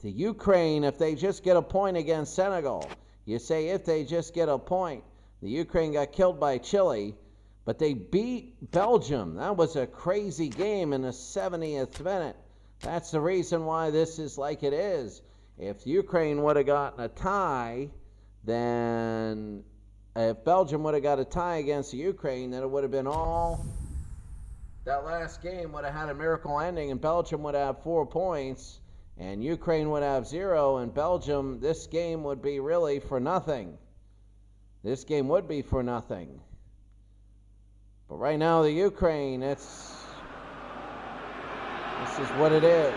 the Ukraine, if they just get a point against Senegal, you say if they just get a point, the Ukraine got killed by Chile, but they beat Belgium. That was a crazy game in the 70th minute. That's the reason why this is like it is. If Ukraine would have gotten a tie, then if Belgium would have got a tie against the Ukraine, then it would have been all, that last game would have had a miracle ending, and Belgium would have 4 points, and Ukraine would have 0, and Belgium, this game would be really for nothing. This game would be for nothing. But right now, the Ukraine, this is what it is.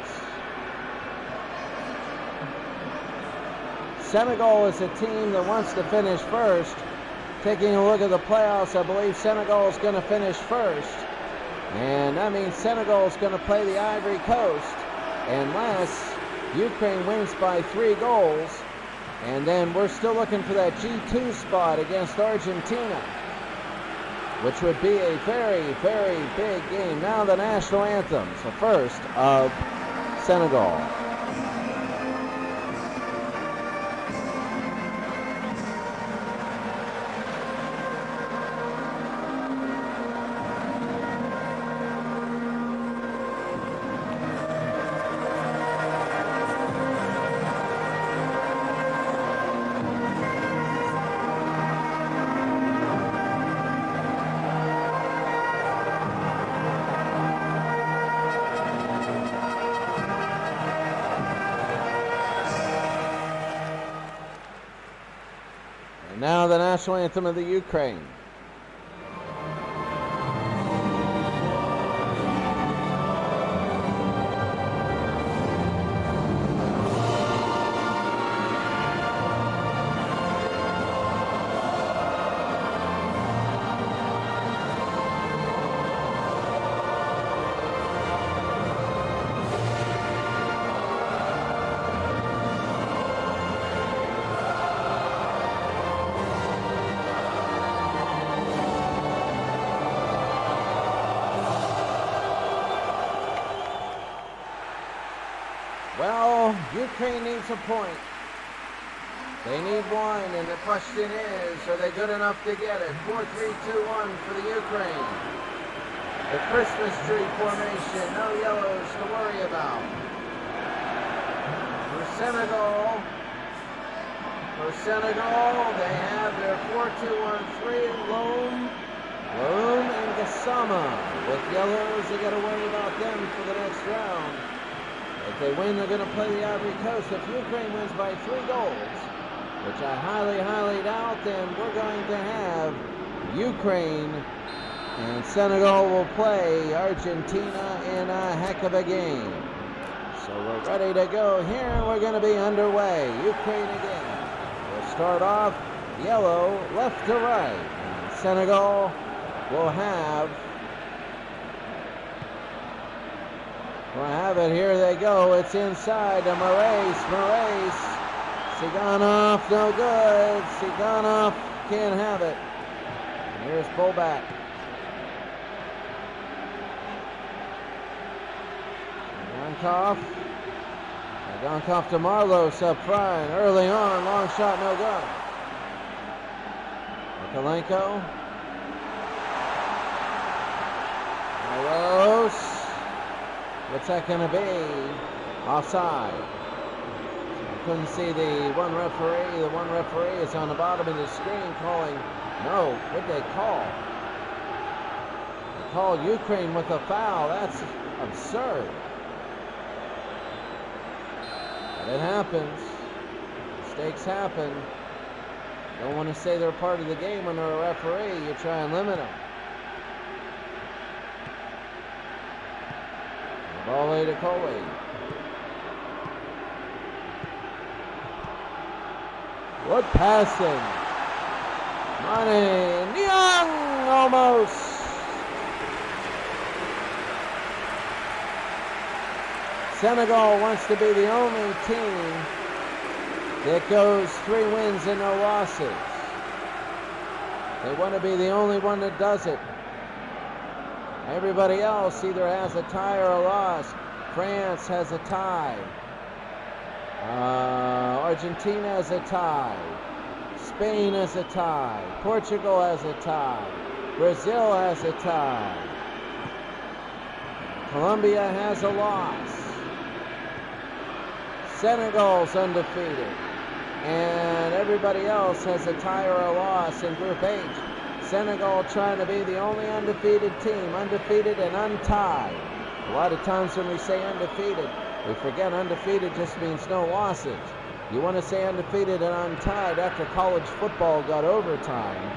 Senegal is a team that wants to finish first. Taking a look at the playoffs, I believe Senegal is going to finish first. And that means Senegal is going to play the Ivory Coast unless Ukraine wins by 3 goals. And then we're still looking for that G2 spot against Argentina, which would be a very, very big game. Now the national anthems, the first of Senegal. Now the national anthem of the Ukraine. Well, Ukraine needs a point. They need one, and the question is, are they good enough to get it? 4-3-2-1 for the Ukraine. The Christmas tree formation, no yellows to worry about. For Senegal, they have their 4-2-1-3, Loam and Gassama. With yellows, they got to worry about them for the next round. If they win, they're going to play the Ivory Coast. If Ukraine wins by 3 goals, which I highly, highly doubt, then we're going to have Ukraine and Senegal will play Argentina in a heck of a game. So we're ready to go here. We're going to be underway. Ukraine again. We'll start off yellow, left to right. And Senegal will have it. Here they go. It's inside to Marais. Siganov, no good. Siganov can't have it. And here's pullback. Sigankov to Marlos up front. Early on, long shot, no good. Mikalenko. Marlos. What's that going to be? Offside. I couldn't see the one referee. The one referee is on the bottom of the screen calling. No, what'd they call? They called Ukraine with a foul. That's absurd. But it happens. Mistakes happen. Don't want to say they're part of the game when they're a referee. You try and limit them. Volley to Coley. What passing? Money. Young almost. Senegal wants to be the only team that goes 3 wins and no losses. They want to be the only one that does it. Everybody else either has a tie or a loss. France has a tie. Argentina has a tie. Spain has a tie. Portugal has a tie. Brazil has a tie. Colombia has a loss. Senegal's undefeated. And everybody else has a tie or a loss in Group H. Senegal trying to be the only undefeated team, undefeated and untied. A lot of times when we say undefeated, we forget undefeated just means no losses. You want to say undefeated and untied after college football got overtime,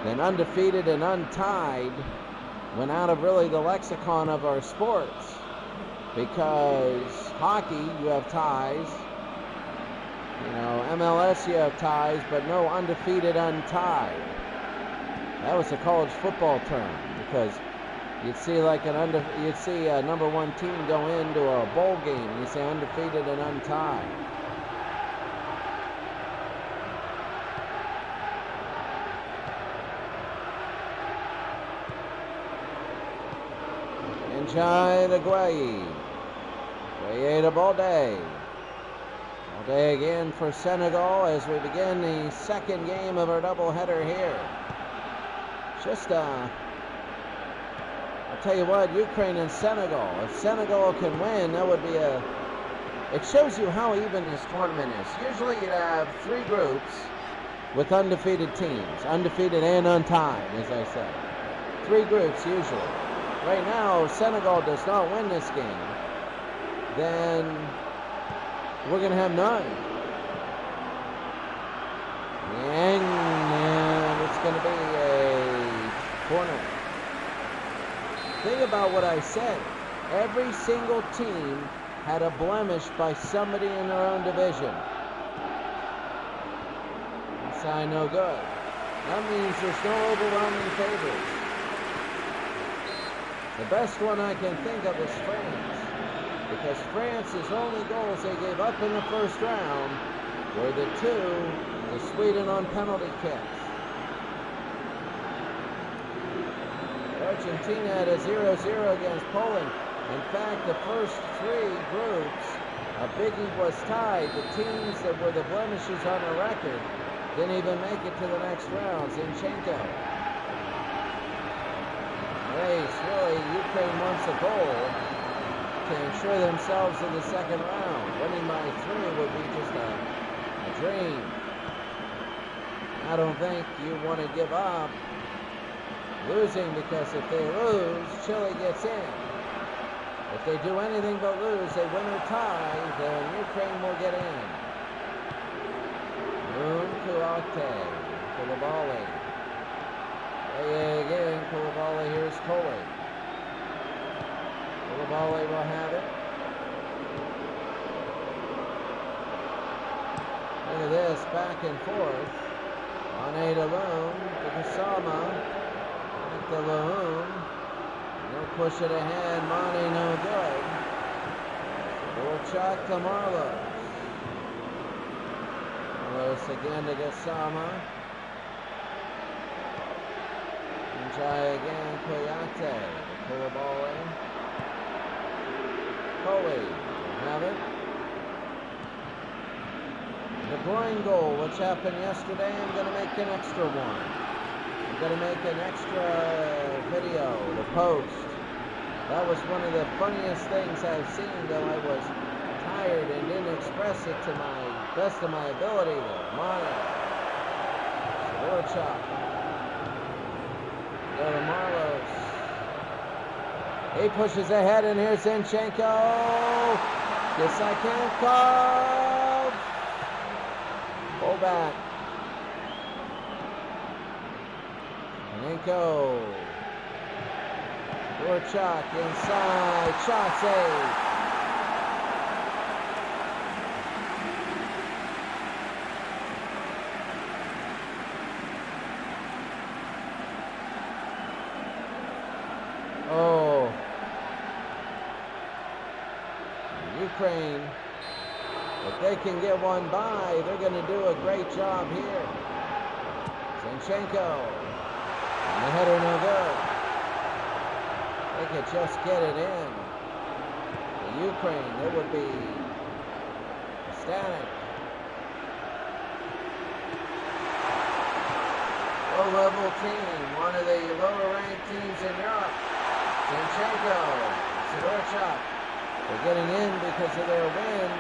then undefeated and untied went out of really the lexicon of our sports. Because hockey, you have ties. You know, MLS, you have ties, but no undefeated, untied. That was a college football term, because you'd see like you'd see a number 1 team go into a bowl game, and you say undefeated and untied. Njai to Gueye. Gueye to Balde. Balde again for Senegal as we begin the second game of our doubleheader here. Just, I'll tell you what, Ukraine and Senegal. If Senegal can win, that would be it shows you how even this tournament is. Usually you'd have 3 groups with undefeated teams. Undefeated and untied, as I said. 3 groups usually. Right now, if Senegal does not win this game, then we're going to have none. And it's going to be a corner. Think about what I said. Every single team had a blemish by somebody in their own division. That's no good. That means there's no overwhelming favorites. The best one I can think of is France, because France's only goals they gave up in the first round were the 2 to Sweden on penalty kicks. Argentina had a 0-0 against Poland. In fact, the first 3 groups, a biggie was tied. The teams that were the blemishes on the record didn't even make it to the next round. Zinchenko. Race, really, Ukraine wants a goal to ensure themselves in the second round. Winning by 3 would be just a dream. I don't think you want to give up losing, because if they lose, Chile gets in. If they do anything but lose, they win or tie, then Ukraine will get in. Moon Kuate, Koulibaly. Again, Koulibaly, here's Coley. Koulibaly will have it. Look at this, back and forth. Mane to Loon, to Gassama. Back to Loon. They'll push it ahead, Mane no good. Borchak to Marlos. Marlos again to Gassama. Njai again, Koyate, Koulibaly. Coley will have it. The groin goal, which happened yesterday, I'm going to make an extra one. I'm going to make an extra video to post. That was one of the funniest things I've seen, though I was tired and didn't express it to my best of my ability. Mane. Borchak. Go to Marlos. He pushes ahead, and here's Zinchenko. Yes, I can call. Pull back. Stepanenko. Dorchuk inside. Shot save. Oh. Ukraine, if they can get one by, they're going to do a great job here. Zinchenko, and the header no good. They could just get it in. The Ukraine, it would be ecstatic. Low-level team, one of the lower-ranked teams in Europe. Zinchenko, Sidorchuk. They're getting in because of their win.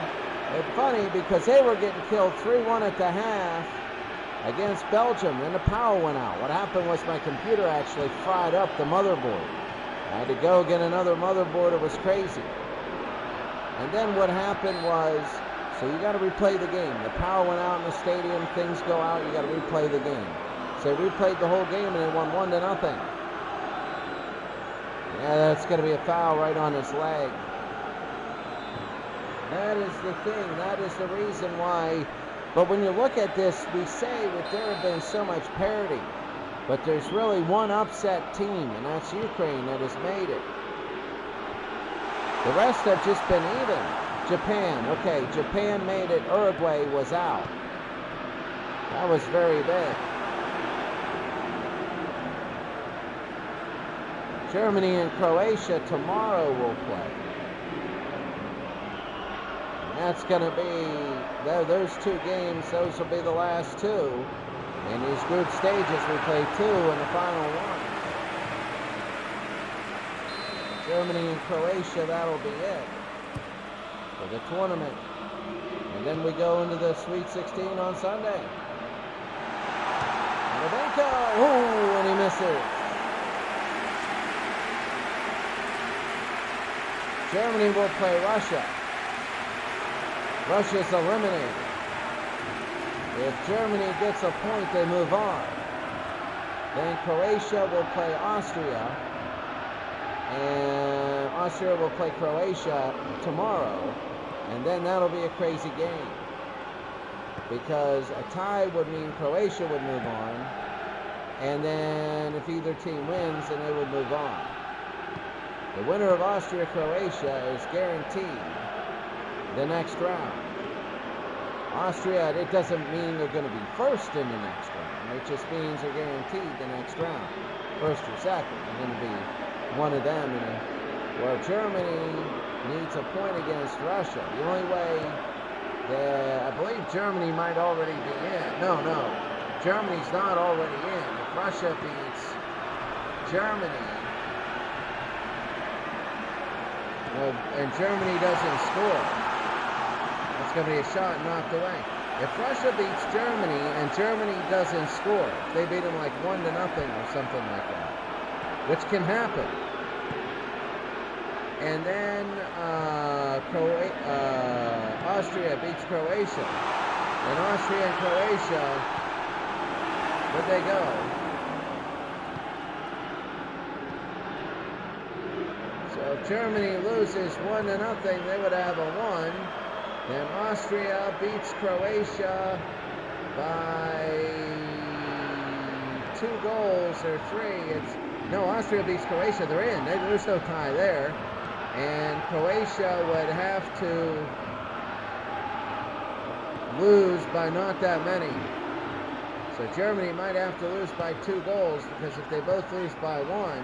It's funny because they were getting killed 3-1 at the half against Belgium. Then the power went out. What happened was my computer actually fried up the motherboard. I had to go get another motherboard. It was crazy. And then what happened was, so you got to replay the game. The power went out in the stadium. Things go out. You got to replay the game. So they replayed the whole game and they won 1-0. Yeah, that's going to be a foul right on his leg. That is the thing. That is the reason why. But when you look at this, we say that there have been so much parity. But there's really one upset team, and that's Ukraine that has made it. The rest have just been even. Japan, okay, Japan made it. Uruguay was out. That was very big. Germany and Croatia tomorrow will play. That's going to be, those two games, those will be the last two. In these group stages, we play 2 in the final one. Germany and Croatia, that'll be it for the tournament. And then we go into the Sweet 16 on Sunday. Nadenko, ooh, and he misses. Germany will play Russia. Russia's eliminated. If Germany gets a point, they move on. Then Croatia will play Austria. And Austria will play Croatia tomorrow. And then that'll be a crazy game. Because a tie would mean Croatia would move on. And then if either team wins, then they would move on. The winner of Austria-Croatia is guaranteed the next round. Austria, it doesn't mean they're going to be first in the next round. It just means they're guaranteed the next round. First or second. They're going to be one of them. Well, Germany needs a point against Russia. The only way that, I believe Germany might already be in. No. Germany's not already in. If Russia beats Germany, and Germany doesn't score, it's going to be a shot knocked away. If Russia beats Germany and Germany doesn't score, they beat them like 1-0 or something like that, which can happen. And then Austria beats Croatia. And Austria and Croatia, where'd they go? So if Germany loses 1-0, they would have a 1. Then Austria beats Croatia by 2 goals or 3. No, Austria beats Croatia. They're in. There's no tie there. And Croatia would have to lose by not that many. So Germany might have to lose by 2 goals, because if they both lose by 1,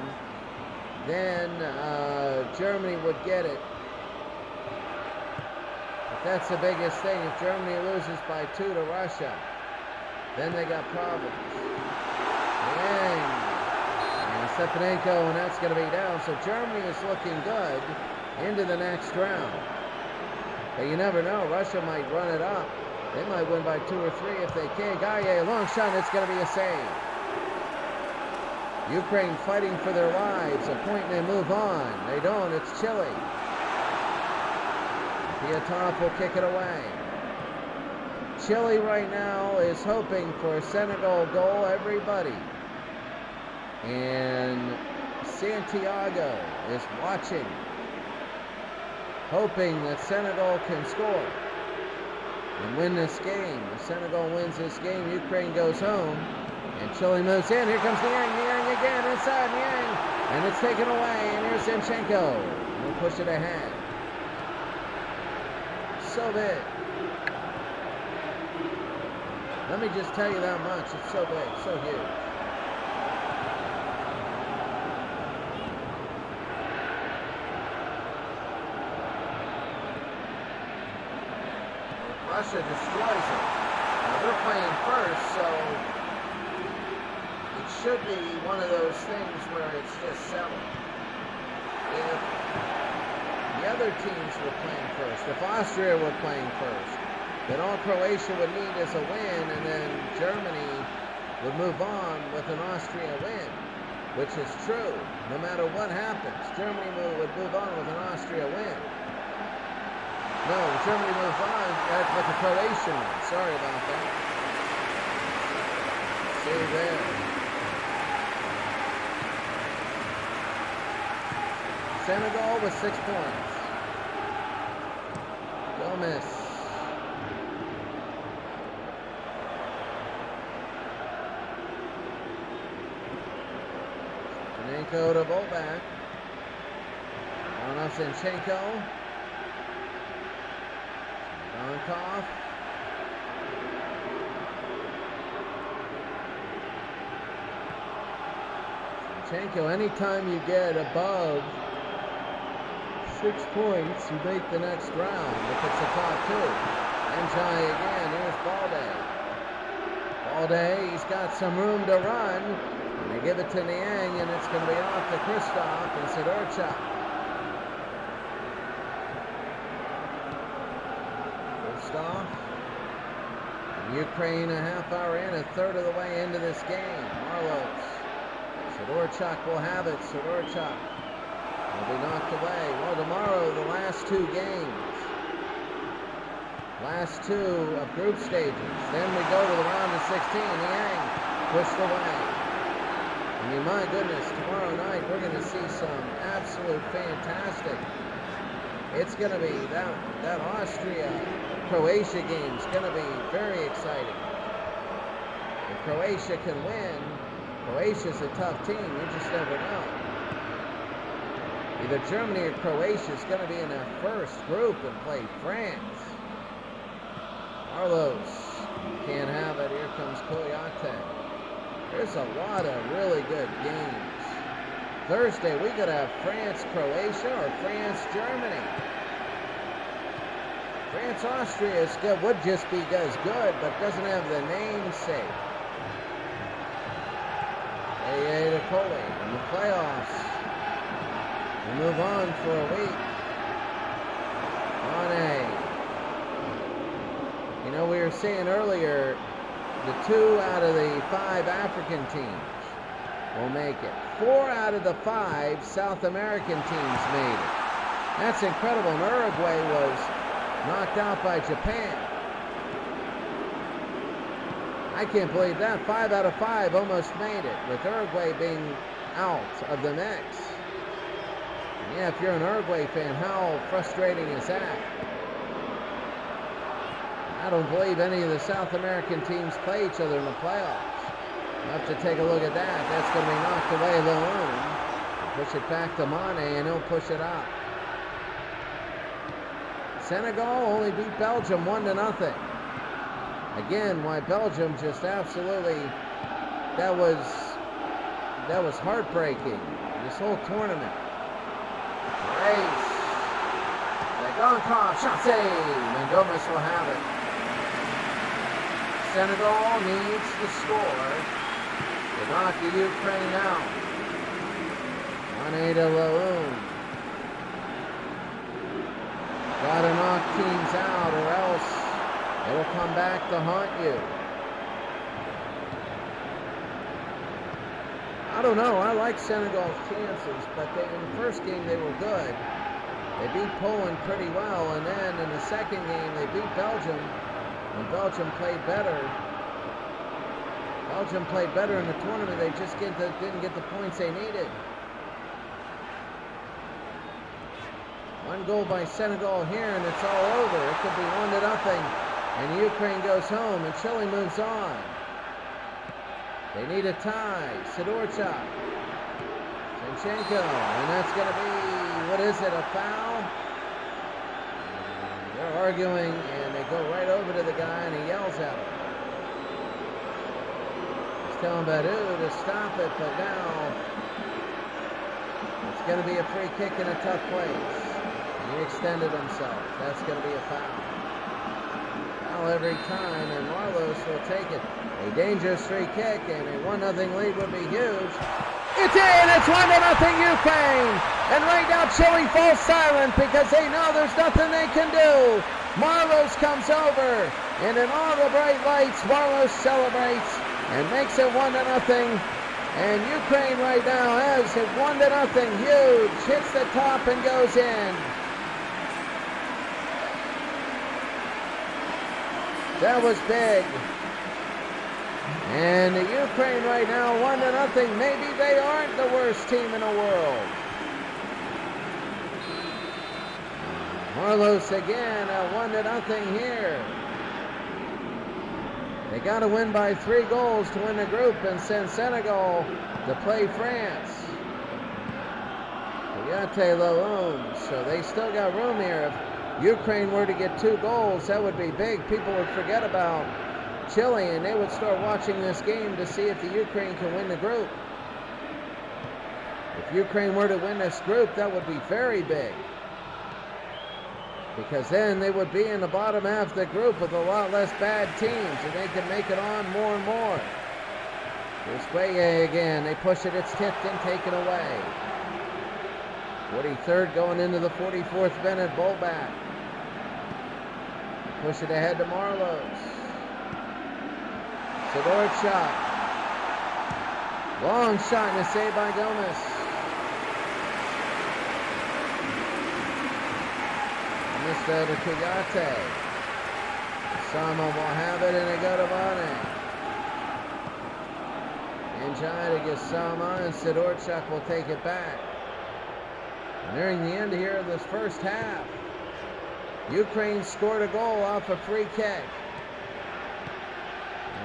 then Germany would get it. That's the biggest thing. If Germany loses by 2 to Russia, then they got problems. And Stepanenko, and that's going to be down. So Germany is looking good into the next round. But you never know. Russia might run it up. They might win by 2 or 3 if they can. Gaye, long shot, it's going to be a save. Ukraine fighting for their lives. A point and they move on. They don't. It's Chile. Piatov will kick it away. Chile right now is hoping for a Senegal goal. Everybody. And Santiago is watching, hoping that Senegal can score and win this game. If Senegal wins this game, Ukraine goes home. And Chile moves in. Here comes Niang again inside Niang. And it's taken away. And here's Zinchenko. We'll push it ahead. So big. Let me just tell you that much. It's so big, so huge. Russia destroys it. Now they're playing first, so it should be one of those things where it's just settled. If the other teams were playing first, if Austria were playing first, then all Croatia would need is a win, and then Germany would move on with an Austria win, which is true. No matter what happens, Germany would move on with an Austria win. No, Germany moves on with the Croatian win. Sorry about that. See there. Senegal with 6 points. Gomez. Zinchenko to Volback. On up Zinchenko. Donkov. Zinchenko, anytime you get above 6 points, you make the next round if it's a top two. Njai again, here's Balde. Balde, he's got some room to run. And they give it to Niang, and it's going to be off to Kristoff and Sidorchuk. Kristoff. And Ukraine a half hour in, a third of the way into this game. Marlos. Sidorchuk will have it. Sidorchuk will be knocked away. Well, tomorrow, the last two games. Last two of group stages. Then we go to the round of 16. Niang pushed away. I mean, my goodness, tomorrow night we're going to see some absolute fantastic. It's going to be that Austria-Croatia game is going to be very exciting. If Croatia can win, Croatia's a tough team. You just never know. Either Germany or Croatia is going to be in that first group and play France. Carlos can't have it. Here comes Koyate. There's a lot of really good games. Thursday, we could have France-Croatia or France-Germany. France-Austria is good, would just be as good, but doesn't have the namesake. AA to Coley in the playoffs. We move on for a week. Mane. You know, we were saying earlier, the 2 out of the 5 African teams will make it. 4 out of the 5 South American teams made it. That's incredible. And Uruguay was knocked out by Japan. I can't believe that. 5 out of 5 almost made it, with Uruguay being out of the mix. And yeah, if you're an Uruguay fan, how frustrating is that? I don't believe any of the South American teams play each other in the playoffs. We'll have to take a look at that. That's going to be knocked away alone. Push it back to Mane, and he'll push it up. Senegal only beat Belgium 1-0. Again, why Belgium just absolutely, that was heartbreaking. This whole tournament. Race. Zagonkov, shot save, and Gomez will have it. Senegal needs to score to knock the Ukraine out. 1-8 to Laoun. Gotta knock teams out or else it'll come back to haunt you. I don't know. I like Senegal's chances, but in the first game they were good. They beat Poland pretty well, and then in the second game they beat Belgium. When Belgium played better, Belgium played better in the tournament. They just didn't get the points they needed. One goal by Senegal here, and it's all over. It could be 1-0, and Ukraine goes home, and Chile moves on. They need a tie. Sidorchuk. Zinchenko, and that's going to be, what is it, a foul? They're arguing, and they go right over to the guy, and he yells at him. He's telling Badu to stop it, but now it's going to be a free kick in a tough place. And he extended himself. That's going to be a foul. Foul every time, and Marlos will take it. A dangerous free kick, and a 1-0 lead would be huge. It's in! It's 1-0 Ukraine! And right now Chile falls silent because they know there's nothing they can do. Marlos comes over, and in all the bright lights, Marlos celebrates and makes it 1-0. And Ukraine right now has it 1-0, huge, hits the top and goes in. That was big. And the Ukraine right now 1-0. Maybe they aren't the worst team in the world. Marlos again at 1-0 here. They got to win by 3 goals to win the group and send Senegal to play France. Yate Laoum. So they still got room here. If Ukraine were to get 2 goals, that would be big. People would forget about Chile, and they would start watching this game to see if the Ukraine can win the group. If Ukraine were to win this group, that would be very big, because then they would be in the bottom half of the group with a lot less bad teams, and they can make it on more and more. Here's Gueye again. They push it. It's tipped and taken away. 43rd going into the 44th minute. Bolback. Push it ahead to Marlos. Sidorchuk. Long shot and a save by Gomez. Mr. to Kugate. Sama will have it, and they go to Vane. Njai to Gassama, and Sidorchuk will take it back. And nearing the end here of this first half, Ukraine scored a goal off a free kick.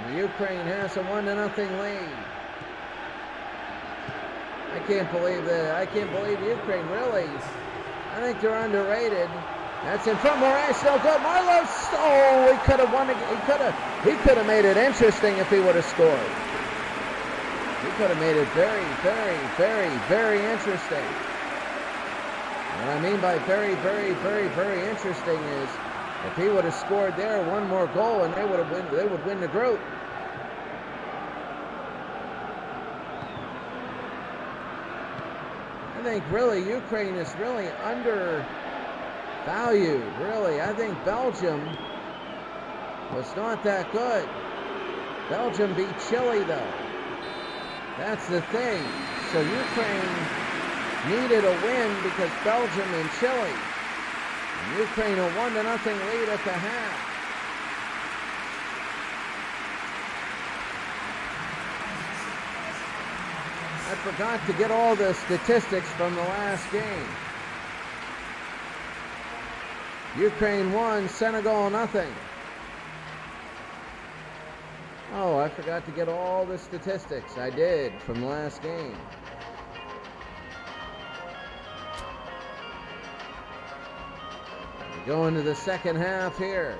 And Ukraine has a 1-0 lead. I can't believe that. I can't believe Ukraine, really. I think they're underrated. That's in front. Moraes, no good. Marlos. Oh, he could have won. He could have made it interesting if he would have scored. He could have made it very, very, very, very interesting. What I mean by very, very, very, very interesting is if he would have scored there, one more goal, and they would win the group. I think really Ukraine is really undervalued, really. I think Belgium was not that good. Belgium beat Chile, though. That's the thing. So Ukraine needed a win because Belgium and Chile. And Ukraine a 1-0 lead at the half. I forgot to get all the statistics from the last game. Ukraine 1, Senegal 0. Oh, I forgot to get all the statistics. I did from the last game. We go into the second half here.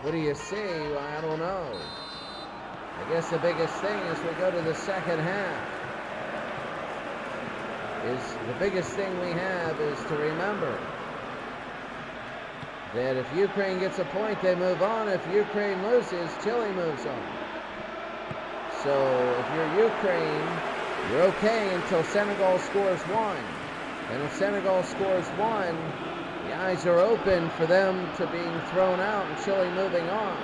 What do you see? Well, I don't know. I guess the biggest thing as we go to the second half is the biggest thing we have is to remember that if Ukraine gets a point, they move on. If Ukraine loses, Chile moves on. So if you're Ukraine, you're okay until Senegal scores 1. And if Senegal scores 1, the eyes are open for them to being thrown out and Chile moving on.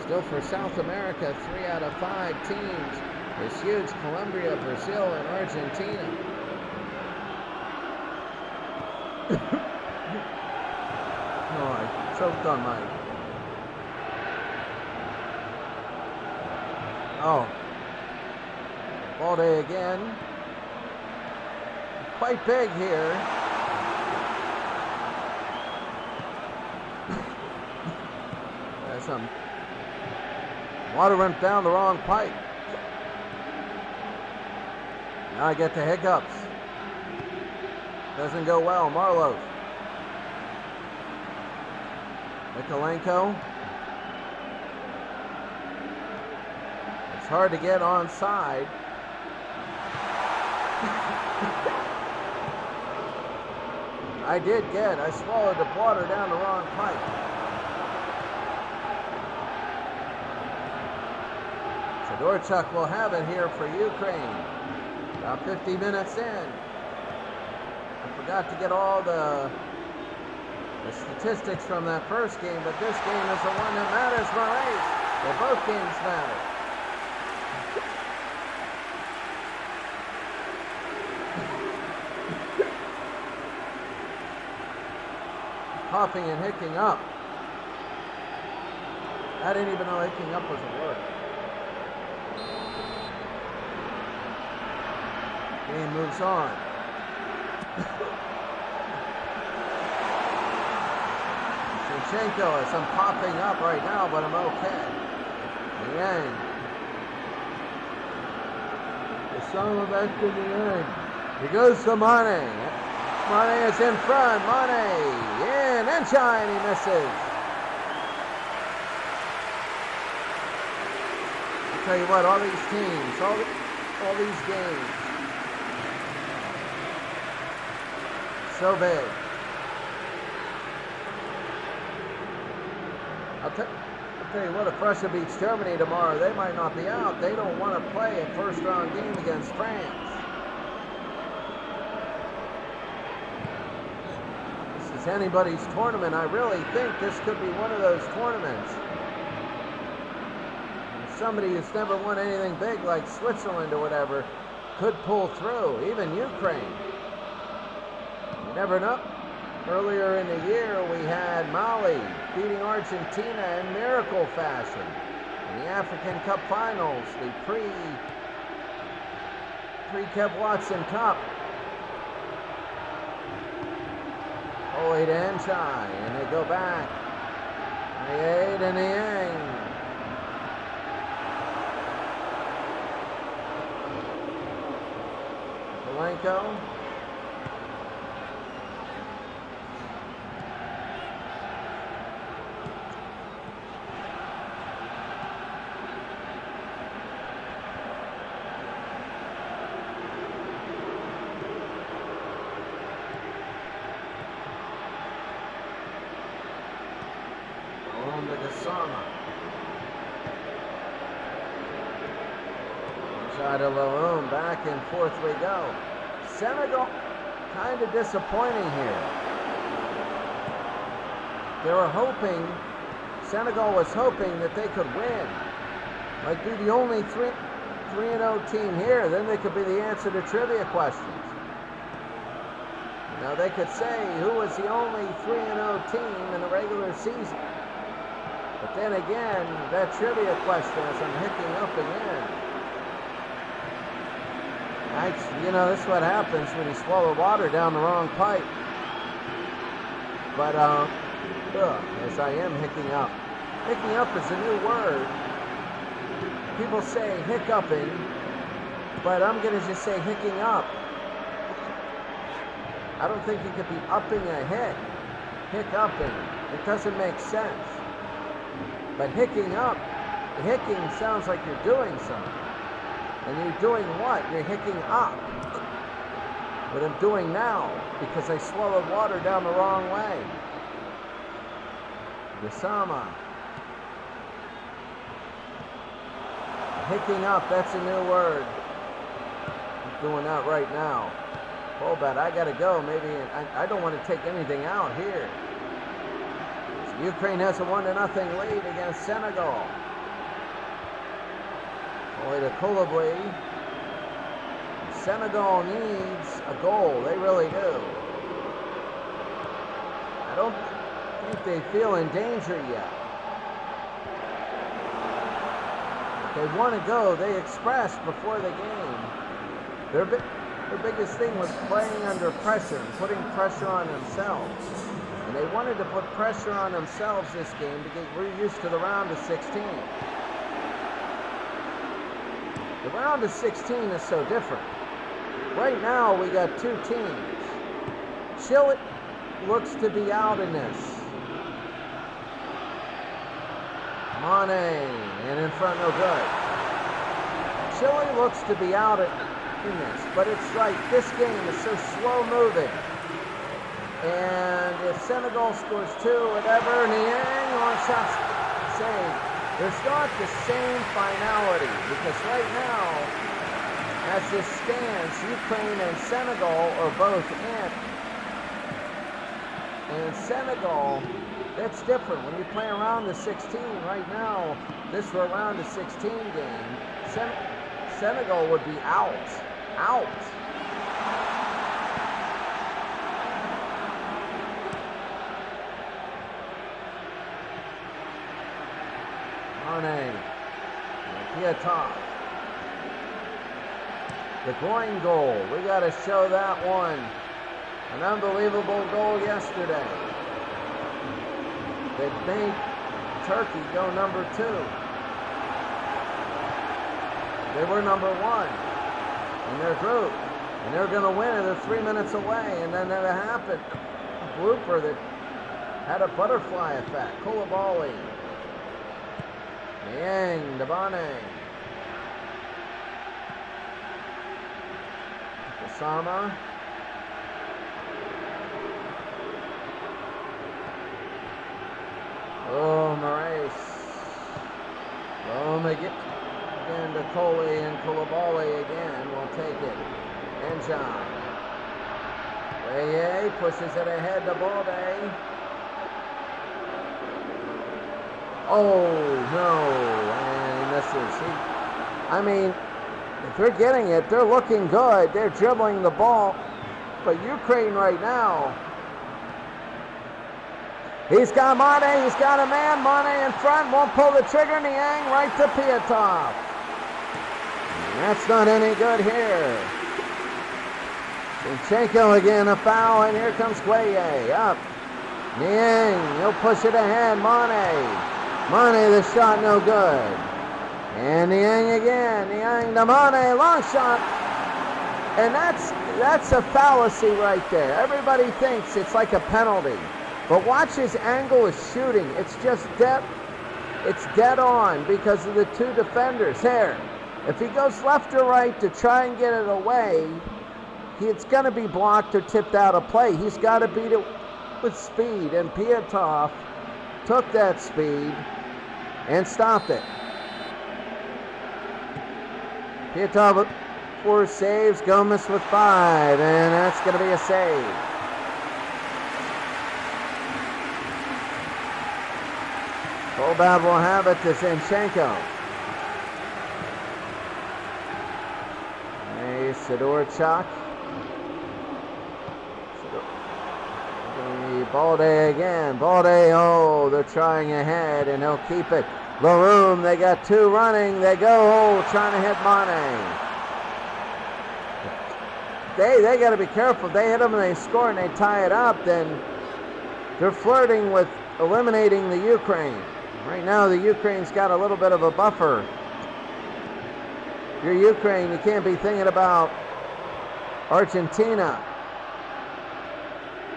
Still for South America, 3 out of 5 teams is huge. Colombia, Brazil, and Argentina. choked on my... Oh. Ball day again. Quite big here. There's some water went down the wrong pipe. Now I get the hiccups. Doesn't go well. Marlowe. Mikolenko. It's hard to get onside. I swallowed the water down the wrong pipe. Zadorchuk will have it here for Ukraine. About 50 minutes in. I forgot to get all the statistics from that first game, but this game is the one that matters, Maurice. Well, both games matter. Coughing and hicking up. I didn't even know hicking up was a word. Game moves on. Zinchenko, I'm popping up right now, but I'm okay. Yang. The song of back to the end. Here goes to Mane. Mane is in front. Mane in and shine. He misses. I'll tell you what, all these teams, all these games, so big. I'll tell you what, if Russia beats Germany tomorrow, they might not be out. They don't want to play a first-round game against France. This is anybody's tournament. I really think this could be one of those tournaments. Somebody who's never won anything big like Switzerland or whatever could pull through, even Ukraine. You never know. Earlier in the year, we had Mali beating Argentina in miracle fashion in the African Cup Finals, the pre-Kev Watson Cup. Holy to Enchai, and they go back. The 8 and the Yang. Mikolenko. Back and forth we go. Senegal, kind of disappointing here. They were hoping, Senegal was hoping that they could win. Like be the only 3-0 team here, then they could be the answer to trivia questions. You know, they could say who was the only 3-0 team in the regular season. But then again, that trivia question is I'm hicking up again. You know, this is what happens when you swallow water down the wrong pipe. But, yes, I am hicking up. Hicking up is a new word. People say hiccuping, but I'm going to just say hicking up. I don't think you could be upping a hic. Hiccuping. It doesn't make sense. But hicking up, hicking sounds like you're doing something. And you're doing what? You're hicking up. What I'm doing now, because I swallowed water down the wrong way. Yasama. Hicking up, that's a new word. I'm doing that right now. Hold that, I gotta go. Maybe, I don't want to take anything out here. So Ukraine has a 1-0 lead against Senegal. Only to Koulibaly. Senegal needs a goal. They really do. I don't think they feel in danger yet. They want to go. They expressed before the game. Their biggest thing was playing under pressure and putting pressure on themselves. And they wanted to put pressure on themselves this game to get used to the round of 16. The round of 16 is so different. Right now, we got two teams. Chile looks to be out in this. Mane, and in front, no good. Chile looks to be out in this, but it's like this game is so slow moving. And if Senegal scores two, whatever, Niang on shots saved, there's not the same finality because right now, as this stands, Ukraine and Senegal are both in. And Senegal, that's different. When you play around the 16 right now, this for a round of 16 game, Senegal would be out. Mane, Piatov. The Groin goal, we got to show that one. An unbelievable goal yesterday. They made Turkey go number 2. They were number 1 in their group. And they're going to win it. They're 3 minutes away. And then that happened. A blooper that had a butterfly effect. Koulibaly. Niang, Dabane. Osama. Oh, Marais. Oh, again to Coley and Koulibaly again. We'll take it. And John. Reye pushes it ahead to Balde. Oh, no. And he misses. I mean, if they're getting it, they're looking good. They're dribbling the ball. But Ukraine right now, he's got Mane, he's got a man. Mane in front, won't pull the trigger. Niang right to Piatov. That's not any good here. Zinchenko again, a foul, and here comes Gueye. Up. Niang, he'll push it ahead. Mane, the shot no good. And Niang again. Niang to Mane, long shot. And that's a fallacy right there. Everybody thinks it's like a penalty. But watch his angle of shooting. It's just dead. It's dead on because of the two defenders. Here, if he goes left or right to try and get it away, it's going to be blocked or tipped out of play. He's got to beat it with speed. And Piatov took that speed and stopped it. Piatov 4 saves, Gomez with 5, and that's going to be a save. Kolbab will have it to Zinchenko. Hey, Sidorchuk. Balde again. Balde, oh, they're trying ahead, and he'll keep it. Laroom, they got 2 running. They go, oh, trying to hit Mane. They got to be careful. If they hit them and they score and they tie it up, then they're flirting with eliminating the Ukraine. Right now, the Ukraine's got a little bit of a buffer. If you're Ukraine, you can't be thinking about Argentina.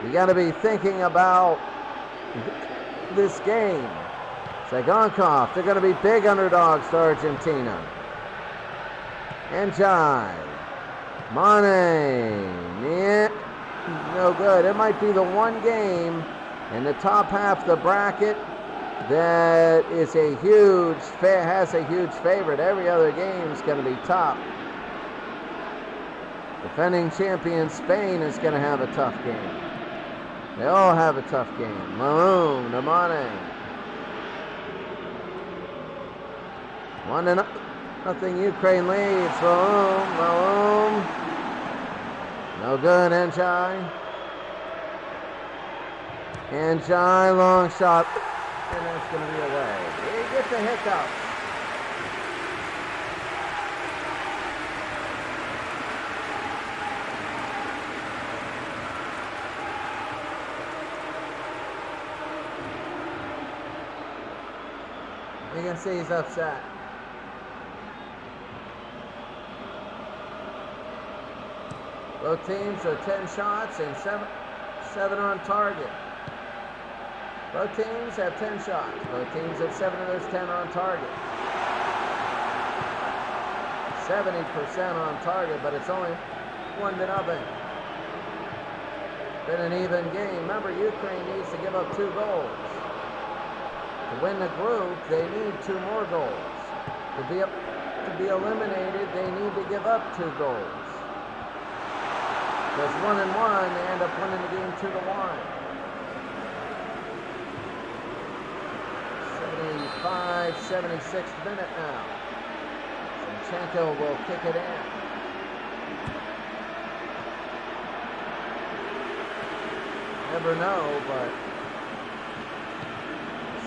You got to be thinking about this game. Sagonkov, they're going to be big underdogs to Argentina. And Jai. Mane. Yeah, no good. It might be the one game in the top half of the bracket that is has a huge favorite. Every other game is going to be top. Defending champion Spain is going to have a tough game. They all have a tough game. Maroon to Mane. 1-0 Ukraine leads. Maroon. No good, Enchai. And Jai, long shot. And that's going to be away. He gets the hiccup. You can see he's upset. Both teams are 10 shots and 7 on target. Both teams have 10 shots. Both teams have 7 of those 10 on target. 70% on target, but it's only 1-0. Been an even game. Remember, Ukraine needs to give up 2 goals. To win the group, they need 2 more goals. To be eliminated, they need to give up 2 goals. Because 1-1, they end up winning the game 2-1. 76th minute now. Zinchenko will kick it in. Never know, but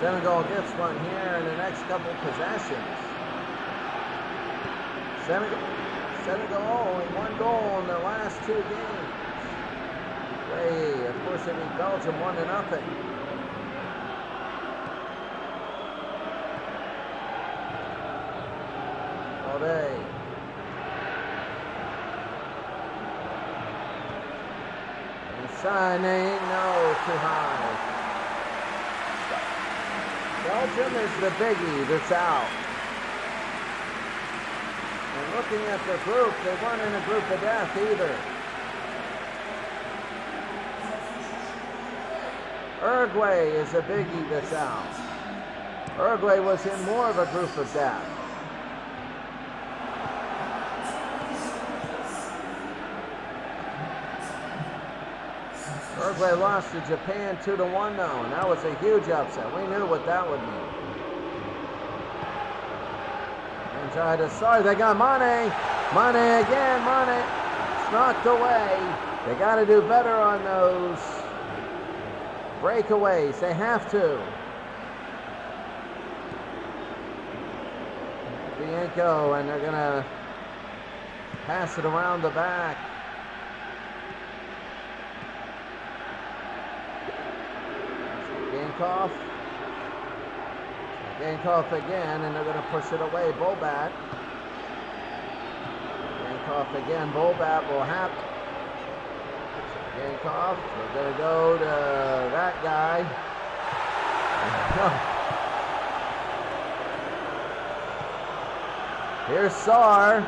Senegal gets one here in the next couple possessions. Senegal only 1 goal in their last 2 games. Of course, they beat Belgium 1-0. All day. Inside, no, too high. Belgium is the biggie that's out. And looking at their group, they weren't in a group of death either. Uruguay is a biggie that's out. Uruguay was in more of a group of death. Uruguay lost to Japan 2-1 though, and that was a huge upset. We knew what that would mean. And tried to start. They got Mane. Mane again. Mane. It's knocked away. They got to do better on those breakaways. They have to. Bianco, and they're going to pass it around the back. Gankov again, and they're going to push it away. Bolbat. Gankov again. Bolbat will happen. Gankov, they're going to go to that guy. Here's Sarr.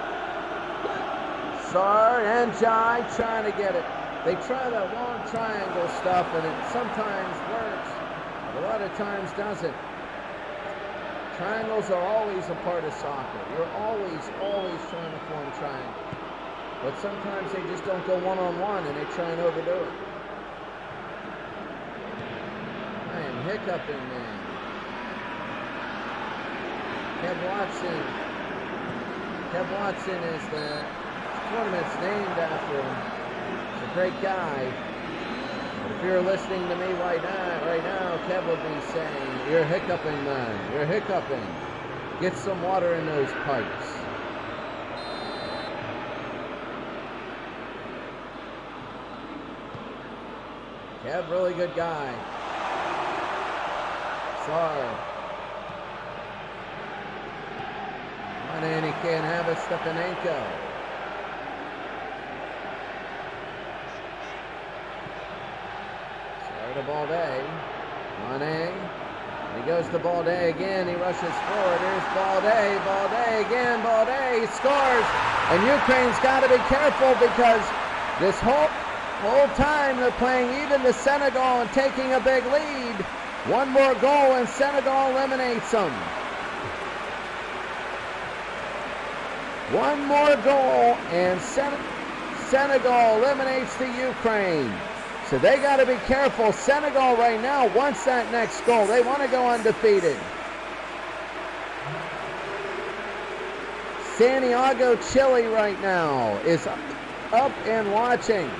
Sarr and Jai trying to get it. They try that long triangle stuff, and it sometimes works. A lot of times doesn't. Triangles are always a part of soccer. You're always trying to form triangles. But sometimes they just don't go one-on-one and they try and overdo it. I am hiccuping, man. Kev Watson. Kev Watson is the tournament's named after him. He's a great guy. If you're listening to me right now, Kev will be saying, "You're hiccuping, man. You're hiccuping. Get some water in those pipes." Kev, really good guy. Sorry. And he can't have it. Stepanenko. To Balde. Mane. He goes to Balde again. He rushes forward. Here's Balde. Balde again. Balde. He scores. And Ukraine's got to be careful because this whole time they're playing even to Senegal and taking a big lead. One more goal and Senegal eliminates them. One more goal and Senegal eliminates the Ukraine. So they got to be careful. Senegal right now wants that next goal. They want to go undefeated. Santiago, Chile right now is up and watching.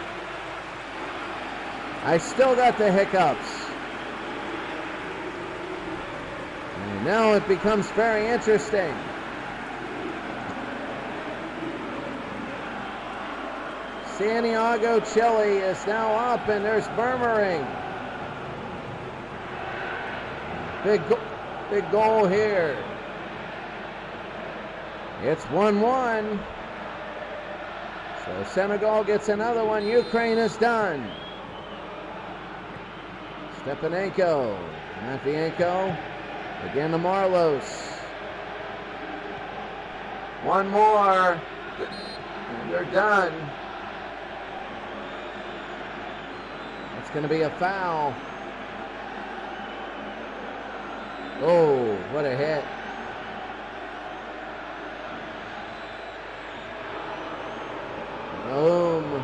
I still got the hiccups. And now it becomes very interesting. Santiago, Chile is now up, and there's murmuring. Big goal here. It's 1-1. So Senegal gets another one. Ukraine is done. Stepanenko, Matvienko, again to Marlos. One more, and they're done. It's going to be a foul. Oh, what a hit. Boom.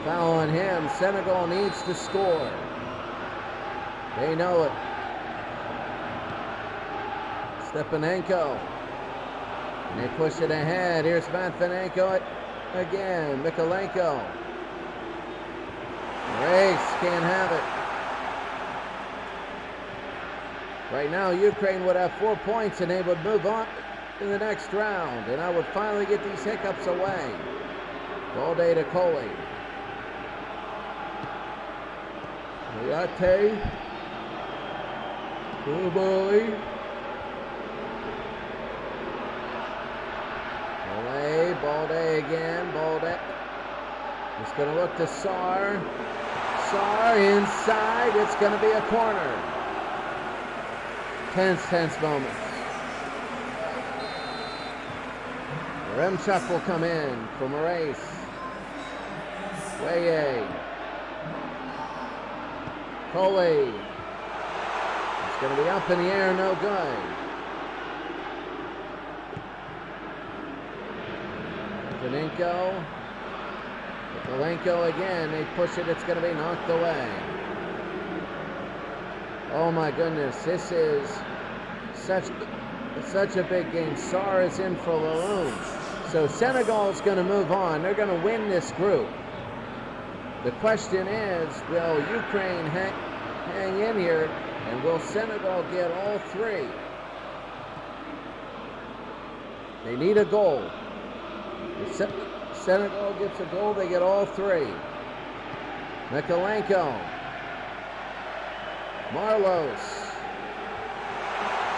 Foul on him. Senegal needs to score. They know it. Stepanenko. And they push it ahead. Here's Matvienko again. Mikolenko. Race can't have it. Right now, Ukraine would have 4 points and they would move on to the next round. And I would finally get these hiccups away. Balde to Coley. Liate. Koulibaly. Balde again. Balde. It's going to look to Sarr. Sarr inside. It's going to be a corner. Tense moments. Remchuk will come in for Moraes. Gueye. Coley. It's going to be up in the air, no good. Matvienko. Mikolenko again. They push it. It's going to be knocked away. Oh my goodness. This is such a big game. Sarr is in for Lalone. So Senegal is going to move on. They're going to win this group. The question is, will Ukraine hang in here, and will Senegal get all three? They need a goal. If Senegal gets a goal, they get all three. Mikolenko. Marlos.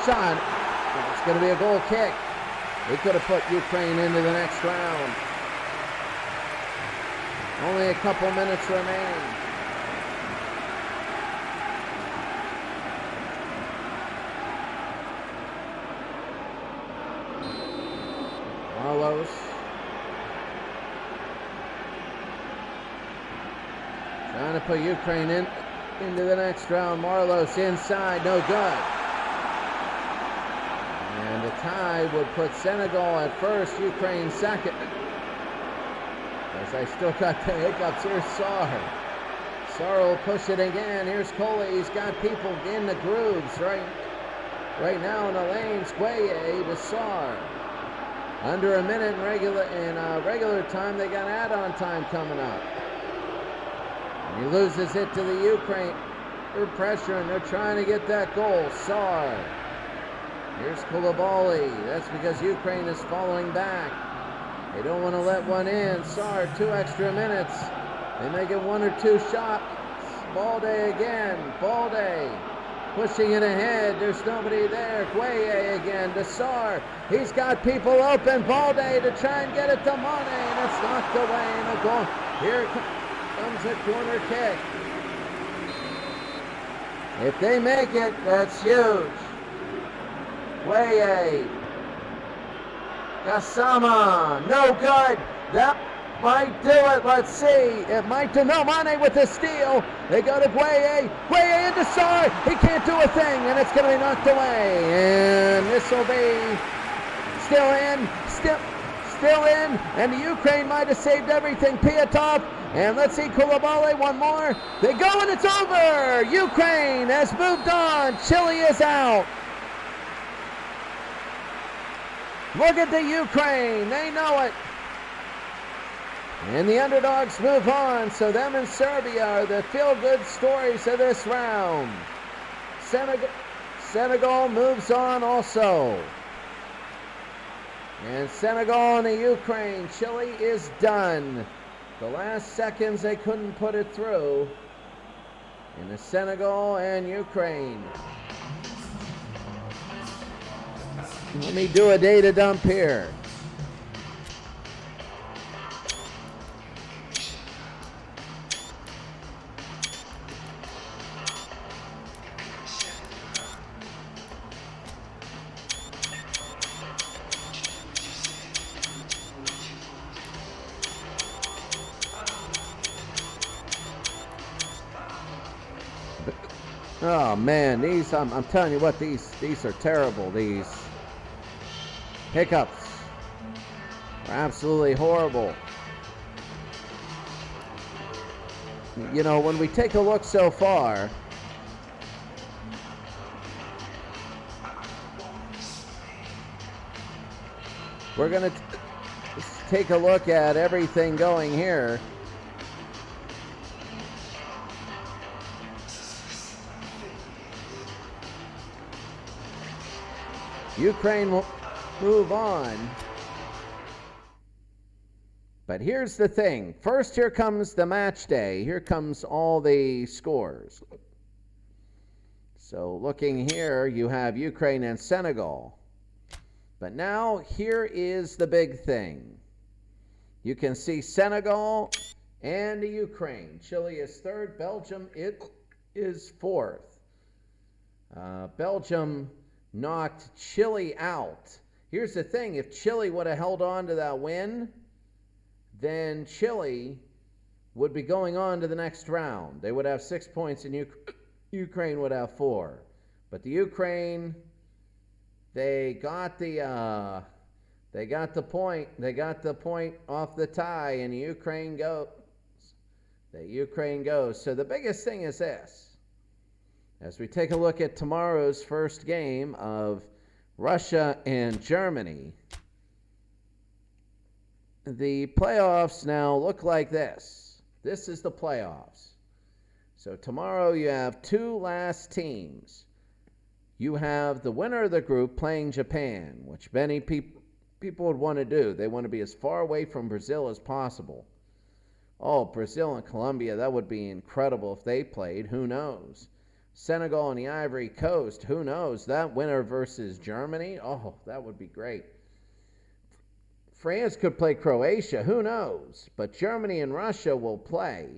Shot. It's going to be a goal kick. He could have put Ukraine into the next round. Only a couple minutes remaining. Marlos. Trying to put Ukraine into the next round. Marlos inside, no good. And the tie would put Senegal at first, Ukraine second. As I still got the hiccups. Here's Sarr. Sarr will push it again. Here's Coley. He's got people in the grooves right now in the lanes. Gueye to Sarr. Under a minute in regular time. They got add-on time coming up. And he loses it to the Ukraine. They're pressuring. They're trying to get that goal. Sarr. Here's Koulibaly. That's because Ukraine is falling back. They don't want to let one in. Sarr, 2 extra minutes. They may get 1 or 2 shots. Balde again. Balde pushing it ahead. There's nobody there. Gueye again to Sarr. He's got people open. Balde to try and get it to Mane. And it's knocked away in the goal. Here comes a corner kick. If they make it, that's huge. Gueye. Gassama, no good. That might do it. Let's see. It might do. No, Mane with the steal. They go to Gueye. Gueye into Sarr. He can't do a thing, and it's going to be knocked away. And this will be still in. And the Ukraine might have saved everything. Piatov. And let's see, Koulibaly, one more. They go, and it's over. Ukraine has moved on. Chile is out. Look at the Ukraine. They know it. And the underdogs move on. So them and Serbia are the feel-good stories of this round. Senegal moves on also. And Senegal and the Ukraine. Chile is done. The last seconds they couldn't put it through. In the Senegal and Ukraine. Let me do a data dump here. Oh man, these I'm telling you what, these are terrible. These hiccups are absolutely horrible. You know, when we take a look so far, we're going to take a look at everything going here. Ukraine will move on. But here's the thing. First, here comes the match day. Here comes all the scores. So looking here, you have Ukraine and Senegal. But now, here is the big thing. You can see Senegal and the Ukraine. Chile is third. Belgium is fourth. Belgium knocked Chile out. Here's the thing. If Chile would have held on to that win, then Chile would be going on to the next round. They would have 6 points and Ukraine would have 4. But the Ukraine, they got the point. They got the point off the tie, and the Ukraine goes. So the biggest thing is this. As we take a look at tomorrow's first game of Russia and Germany, the playoffs now look like this. This is the playoffs. So tomorrow you have two last teams. You have the winner of the group playing Japan, which many people would want to do. They want to be as far away from Brazil as possible. Oh, Brazil and Colombia, that would be incredible if they played. Who knows? Senegal and the Ivory Coast, who knows? That winner versus Germany, oh, that would be great. France could play Croatia, who knows? But Germany and Russia will play.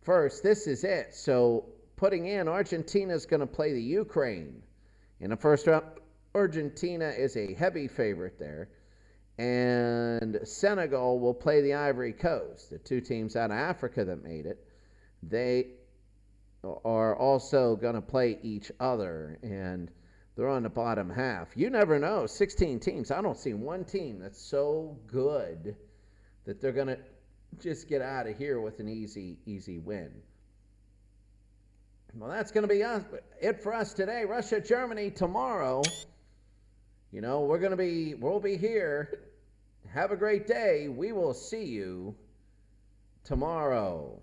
First, this is it. So putting in, Argentina is going to play the Ukraine. In the first round, Argentina is a heavy favorite there. And Senegal will play the Ivory Coast, the two teams out of Africa that made it. They are also going to play each other, and they're on the bottom half. You never know. 16 teams. I don't see one team that's so good that they're going to just get out of here with an easy win. Well, that's going to be it for us today. Russia, Germany tomorrow. You know, we'll be here. Have a great day. We will see you tomorrow.